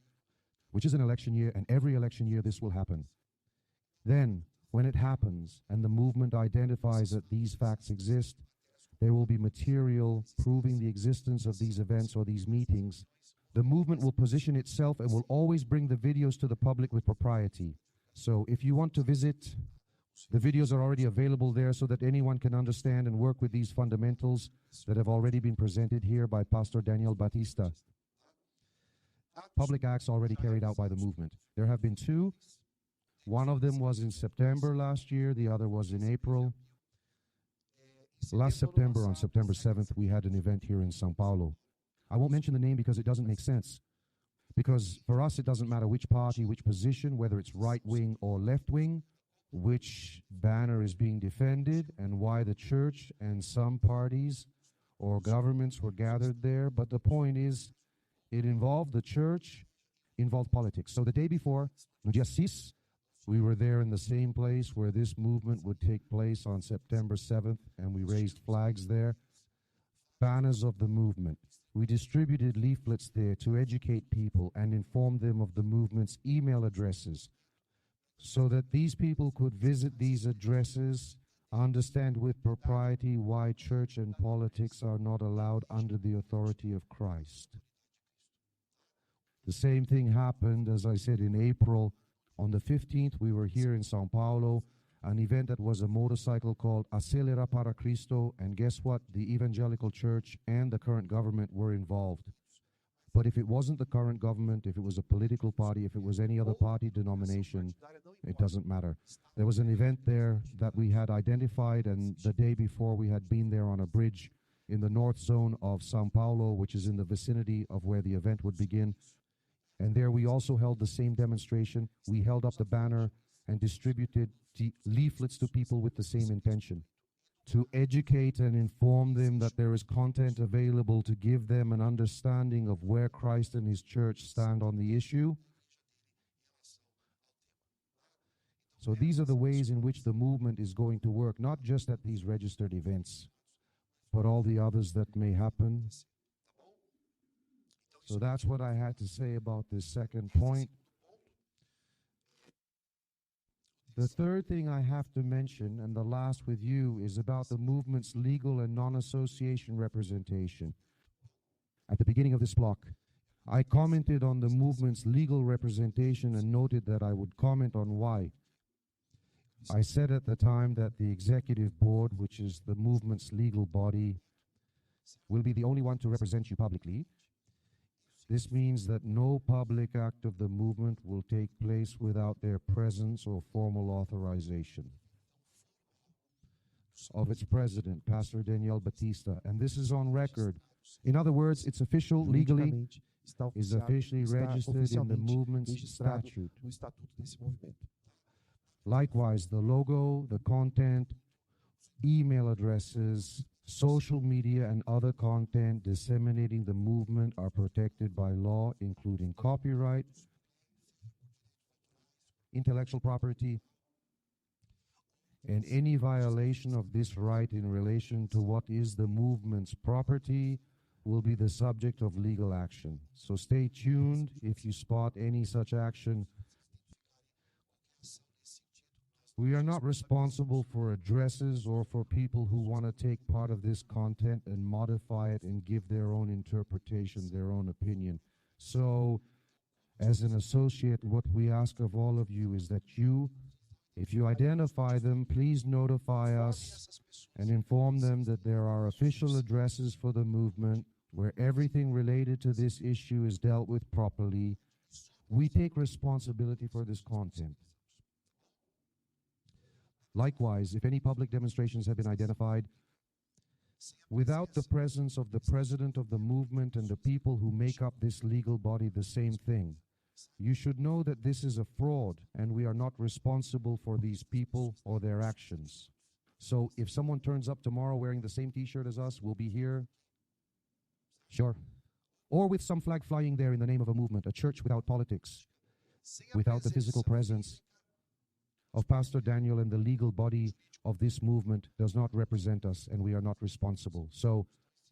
which is an election year, and every election year this will happen. Then, when it happens and the movement identifies that these facts exist, there will be material proving the existence of these events or these meetings. The movement will position itself and will always bring the videos to the public with propriety. So if you want to visit, the videos are already available there so that anyone can understand and work with these fundamentals that have already been presented here by Pastor Daniel Batista. Public acts already carried out by the movement. There have been two. One of them was in September last year. The other was in April. Last September, on September 7th, we had an event here in São Paulo. I won't mention the name because it doesn't make sense. Because for us, it doesn't matter which party, which position, whether it's right-wing or left-wing, which banner is being defended, and why the church and some parties or governments were gathered there. But the point is, it involved the church, involved politics. So the day before, no dia 6, we were there in the same place where this movement would take place on September 7th, and we raised flags there, banners of the movement. We distributed leaflets there to educate people and inform them of the movement's email addresses so that these people could visit these addresses, understand with propriety why church and politics are not allowed under the authority of Christ. The same thing happened, as I said, in April. On the 15th, we were here in São Paulo, an event that was a motorcycle called Acelera para Cristo, and guess what? The evangelical church and the current government were involved. But if it wasn't the current government, if it was a political party, if it was any other party denomination, it doesn't matter. There was an event there that we had identified, and the day before we had been there on a bridge in the north zone of São Paulo, which is in the vicinity of where the event would begin. And there we also held the same demonstration. We held up the banner and distributed leaflets to people with the same intention, to educate and inform them that there is content available to give them an understanding of where Christ and his church stand on the issue. So these are the ways in which the movement is going to work, not just at these registered events, but all the others that may happen. So that's what I had to say about this second point. The third thing I have to mention, and the last with you, is about the movement's legal and non-association representation. At the beginning of this block, I commented on the movement's legal representation and noted that I would comment on why. I said at the time that the executive board, which is the movement's legal body, will be the only one to represent you publicly. This means that no public act of the movement will take place without their presence or formal authorization of its president, Pastor Daniel Batista. And this is on record. In other words, it's official, legally, is officially registered in the movement's statute. Likewise, the logo, the content, email addresses, social media, and other content disseminating the movement are protected by law, including copyright, intellectual property, and any violation of this right in relation to what is the movement's property will be the subject of legal action. So stay tuned if you spot any such action. We are not responsible for addresses or for people who want to take part of this content and modify it and give their own interpretation, their own opinion. So, as an associate, what we ask of all of you is that you, if you identify them, please notify us and inform them that there are official addresses for the movement where everything related to this issue is dealt with properly. We take responsibility for this content. Likewise, if any public demonstrations have been identified without the presence of the president of the movement and the people who make up this legal body, the same thing, you should know that this is a fraud and we are not responsible for these people or their actions. So if someone turns up tomorrow wearing the same t-shirt as us, we'll be here. Sure. Or with some flag flying there in the name of a movement, a church without politics, without the physical presence of Pastor Daniel, and the legal body of this movement does not represent us, and we are not responsible. So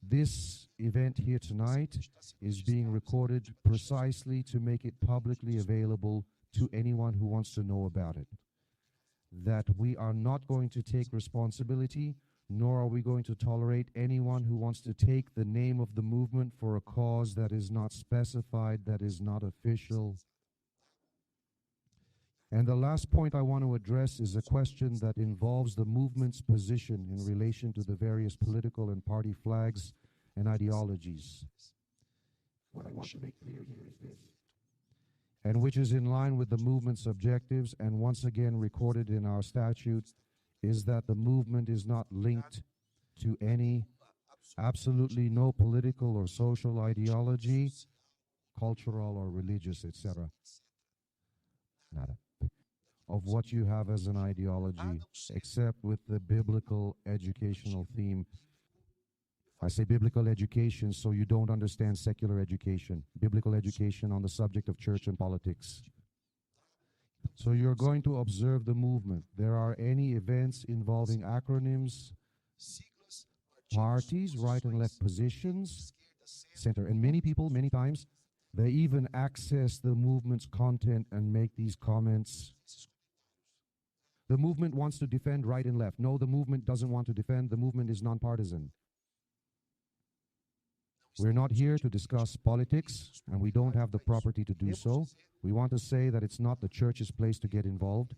this event here tonight is being recorded precisely to make it publicly available to anyone who wants to know about it. That we are not going to take responsibility, nor are we going to tolerate anyone who wants to take the name of the movement for a cause that is not specified, that is not official. And the last point I want to address is a question that involves the movement's position in relation to the various political and party flags and ideologies. What I want to make clear here is this, and which is in line with the movement's objectives and once again recorded in our statute, is that the movement is not linked to any, absolutely no political or social ideology, cultural or religious, etc. Nada. Of what you have as an ideology, except with the biblical educational theme. I say biblical education so you don't understand secular education. Biblical education on the subject of church and politics. So you're going to observe the movement. There are any events involving acronyms, parties, right and left positions, center. And many people, many times, they even access the movement's content and make these comments. The movement wants to defend right and left. No, the movement doesn't want to defend. The movement is nonpartisan. We're not here to discuss politics, and we don't have the property to do so. We want to say that it's not the church's place to get involved.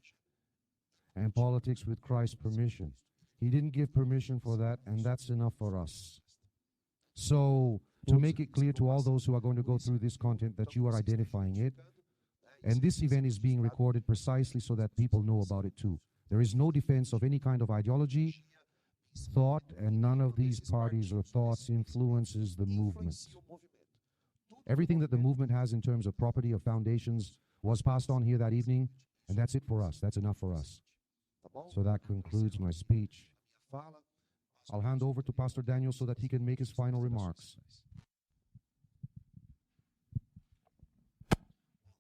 And politics with Christ's permission. He didn't give permission for that, and that's enough for us. So, to make it clear to all those who are going to go through this content that you are identifying it, and this event is being recorded precisely so that people know about it too. There is no defense of any kind of ideology, thought, and none of these parties or thoughts influences the movement. Everything that the movement has in terms of property, of foundations, was passed on here that evening, and that's it for us. That's enough for us. So that concludes my speech. I'll hand over to Pastor Daniel so that he can make his final remarks.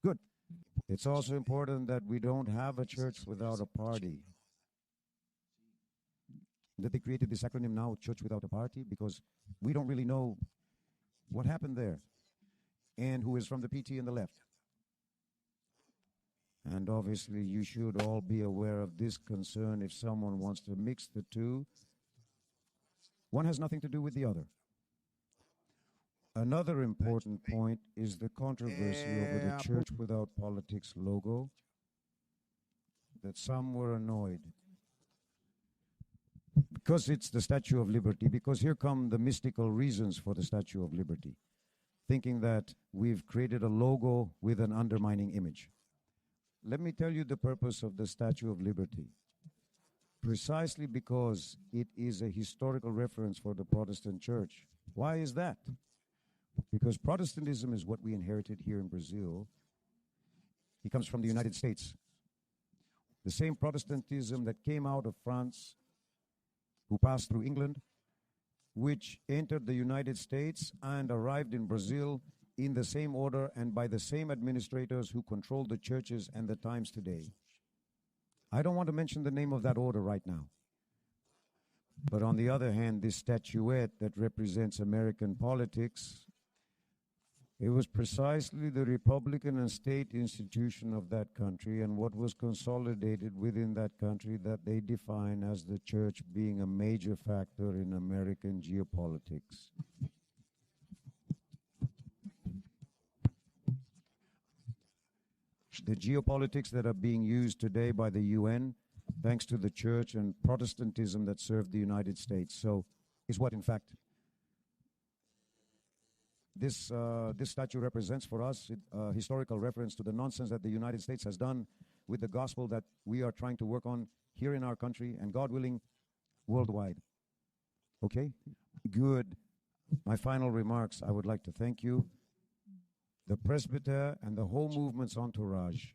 Good. It's also important that we don't have a church without a party. That they created this acronym now, Church Without a Party, because we don't really know what happened there. and who is from the PT in the left. And obviously, you should all be aware of this concern if someone wants to mix the two. One has nothing to do with the other. Another important point is the controversy over the Church Without Politics logo, that some were annoyed. Because it's the Statue of Liberty, because here come the mystical reasons for the Statue of Liberty, thinking that we've created a logo with an undermining image. Let me tell you the purpose of the Statue of Liberty. Precisely because it is a historical reference for the Protestant Church. Why is that? Because Protestantism is what we inherited here in Brazil. It comes from the United States. The same Protestantism that came out of France, who passed through England, which entered the United States and arrived in Brazil in the same order and by the same administrators who controlled the churches and the times today. I don't want to mention the name of that order right now. But on the other hand, this statuette that represents American politics, it was precisely the Republican and state institution of that country and what was consolidated within that country that they define as the church being a major factor in American geopolitics. The geopolitics that are being used today by the UN, thanks to the church and Protestantism that served the United States. So, is what in fact this statue represents for us, a historical reference to the nonsense that the United States has done with the gospel that we are trying to work on here in our country and, God willing, worldwide. Okay? Good. My final remarks, I would like to thank you, the presbyter and the whole movement's entourage,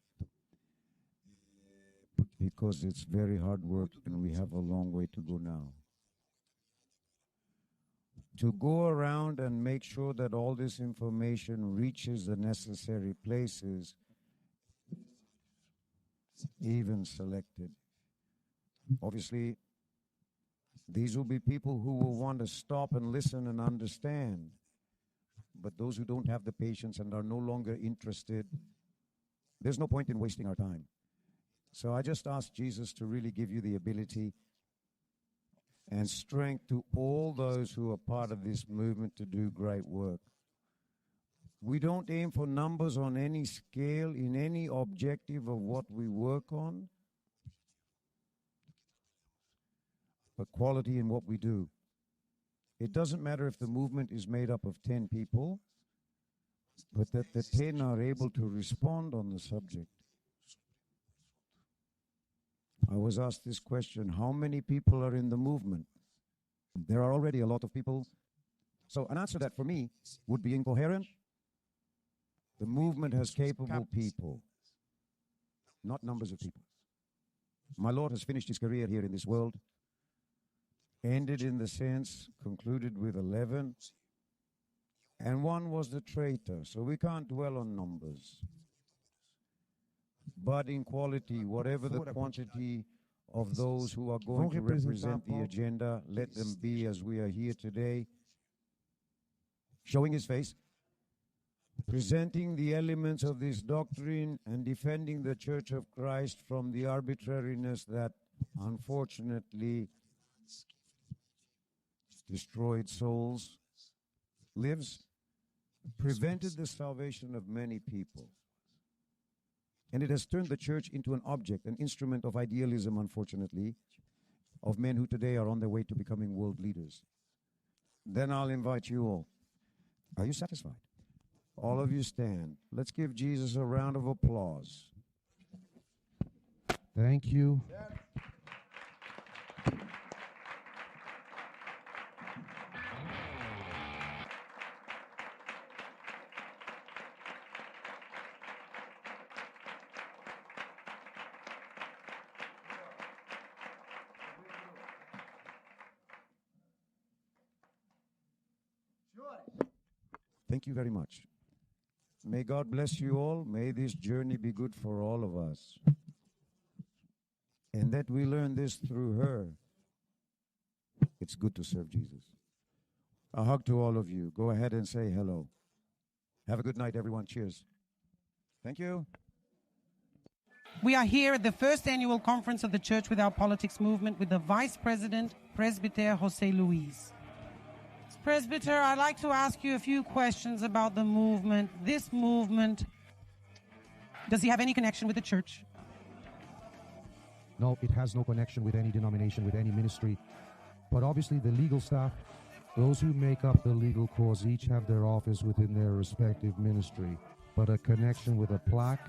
because it's very hard work and we have a long way to go now. To go around and make sure that all this information reaches the necessary places, even selected. Obviously, these will be people who will want to stop and listen and understand. But those who don't have the patience and are no longer interested, there's no point in wasting our time. So I just ask Jesus to really give you the ability and strength to all those who are part of this movement to do great work. We don't aim for numbers on any scale, in any objective of what we work on, but quality in what we do. It doesn't matter if the movement is made up of 10 people, but that the 10 are able to respond on the subject. I was asked this question, how many people are in the movement? There are already a lot of people. So an answer that for me would be incoherent. The movement has capable people, not numbers of people. My Lord has finished his career here in this world, ended in the sense, concluded with 11, and one was the traitor. So we can't dwell on numbers. But in quality, whatever the quantity of those who are going to represent the agenda, let them be as we are here today, showing his face, presenting the elements of this doctrine and defending the Church of Christ from the arbitrariness that unfortunately destroyed souls, lives, prevented the salvation of many people. And it has turned the church into an object, an instrument of idealism, unfortunately, of men who today are on their way to becoming world leaders. Then I'll invite you all. Are you satisfied? All of you stand. Let's give Jesus a round of applause. Thank you. Thank you very much. May God bless you all. May this journey be good for all of us. And that we learn this through her. It's good to serve Jesus. A hug to all of you. Go ahead and say hello. Have a good night, everyone. Cheers. Thank you. We are here at the first annual conference of the Church Without Politics movement with the Vice President, Presbyter Jose Luis. Presbyter, I'd like to ask you a few questions about the movement. This movement, does he have any connection with the church? No, it has no connection with any denomination, with any ministry. But obviously the legal staff, those who make up the legal cause, each have their office within their respective ministry. But a connection with a plaque,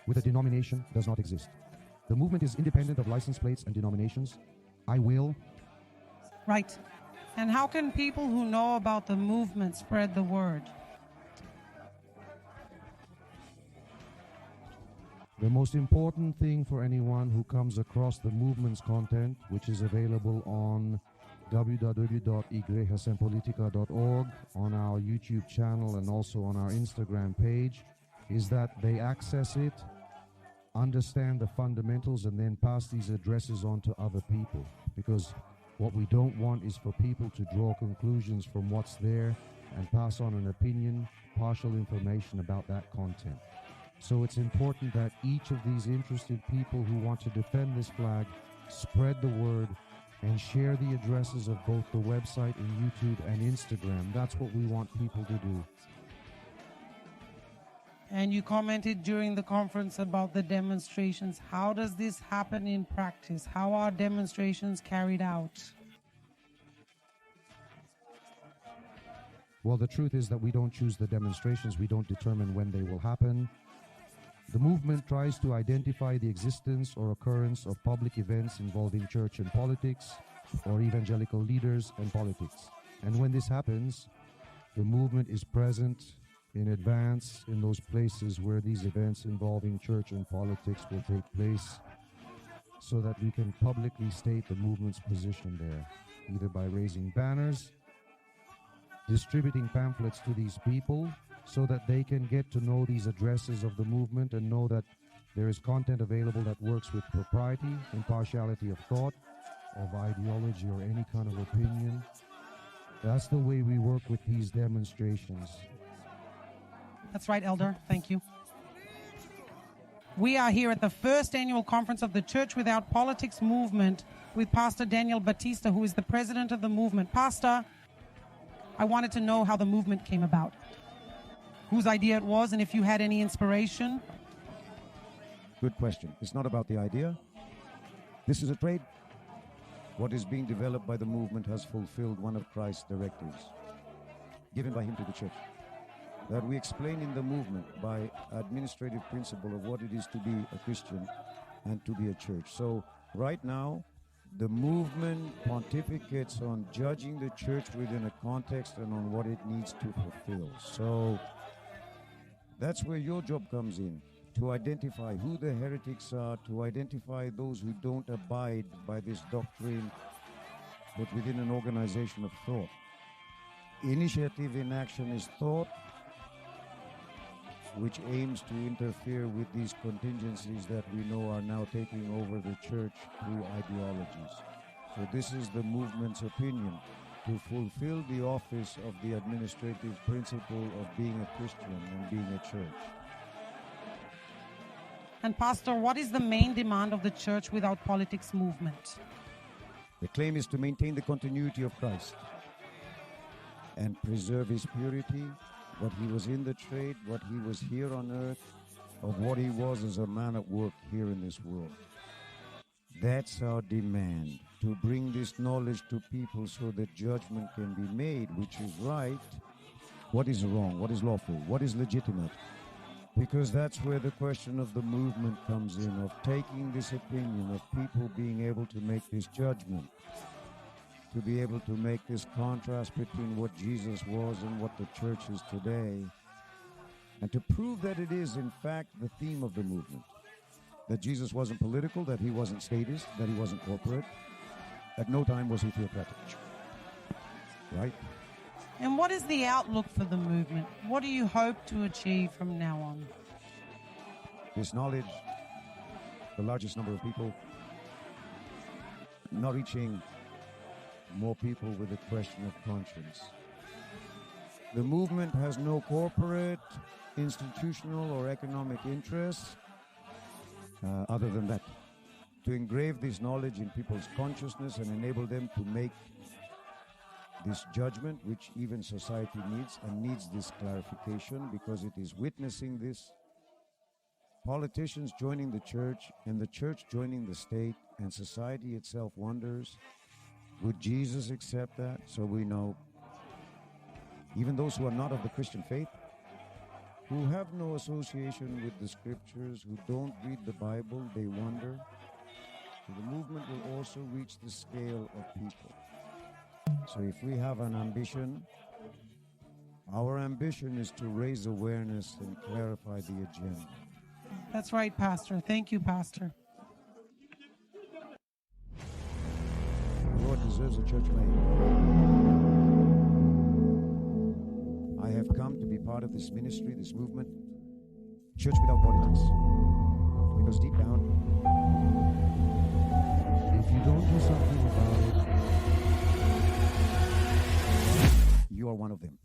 with a denomination, does not exist. The movement is independent of license plates and denominations. I will. Right. And how can people who know about the movement spread the word? The most important thing for anyone who comes across the movement's content, which is available on www.igrejasempolitica.org, on our YouTube channel and also on our Instagram page, is that they access it, understand the fundamentals, and then pass these addresses on to other people. Because what we don't want is for people to draw conclusions from what's there and pass on an opinion, partial information about that content. So it's important that each of these interested people who want to defend this flag spread the word and share the addresses of both the website and YouTube and Instagram. That's what we want people to do. And you commented during the conference about the demonstrations. How does this happen in practice? How are demonstrations carried out? Well, the truth is that we don't choose the demonstrations. We don't determine when they will happen. The movement tries to identify the existence or occurrence of public events involving church and politics, or evangelical leaders and politics. And when this happens, the movement is present in advance in those places where these events involving church and politics will take place, so that we can publicly state the movement's position there, either by raising banners, distributing pamphlets to these people so that they can get to know these addresses of the movement and know that there is content available that works with propriety, impartiality of thought, of ideology, or any kind of opinion. That's the way we work with these demonstrations. That's right, Elder. Thank you. We are here at the first annual conference of the Church Without Politics movement with Pastor Daniel Batista, who is the president of the movement. Pastor, I wanted to know how the movement came about, whose idea it was, and if you had any inspiration. Good question. It's not about the idea. This is a trade. What is being developed by the movement has fulfilled one of Christ's directives given by him to the church, that we explain in the movement by administrative principle of what it is to be a Christian and to be a church. So right now, the movement pontificates on judging the church within a context and on what it needs to fulfill. So that's where your job comes in, to identify who the heretics are, to identify those who don't abide by this doctrine, but within an organization of thought. Initiative in action is thought, which aims to interfere with these contingencies that we know are now taking over the church through ideologies. So this is the movement's opinion, to fulfill the office of the administrative principle of being a Christian and being a church. And Pastor, what is the main demand of the Church Without Politics movement? The claim is to maintain the continuity of Christ and preserve his purity, what he was in the trade, what he was here on earth, of what he was as a man at work here in this world. That's our demand, to bring this knowledge to people so that judgment can be made, which is right, what is wrong, what is lawful, what is legitimate. Because that's where the question of the movement comes in, of taking this opinion, of people being able to make this judgment, to be able to make this contrast between what Jesus was and what the church is today, and to prove that it is, in fact, the theme of the movement. That Jesus wasn't political, that he wasn't statist, that he wasn't corporate. At no time was he theocratic. Right? And what is the outlook for the movement? What do you hope to achieve from now on? This knowledge, the largest number of people, not reaching more people with the question of conscience. The movement has no corporate, institutional, or economic interests other than that. To engrave this knowledge in people's consciousness and enable them to make this judgment, which even society needs, and needs this clarification because it is witnessing this. Politicians joining the church and the church joining the state, and society itself wonders, would Jesus accept that? So we know even those who are not of the Christian faith, who have no association with the scriptures, who don't read the Bible, they wonder. So the movement will also reach the scale of people. So if we have an ambition, our ambition is to raise awareness and clarify the agenda. That's right, Pastor. Thank you, Pastor. The Lord deserves a church made. I have come to be part of this ministry, this movement, Church Without Politics. Because deep down, If you don't do something about it, you are one of them.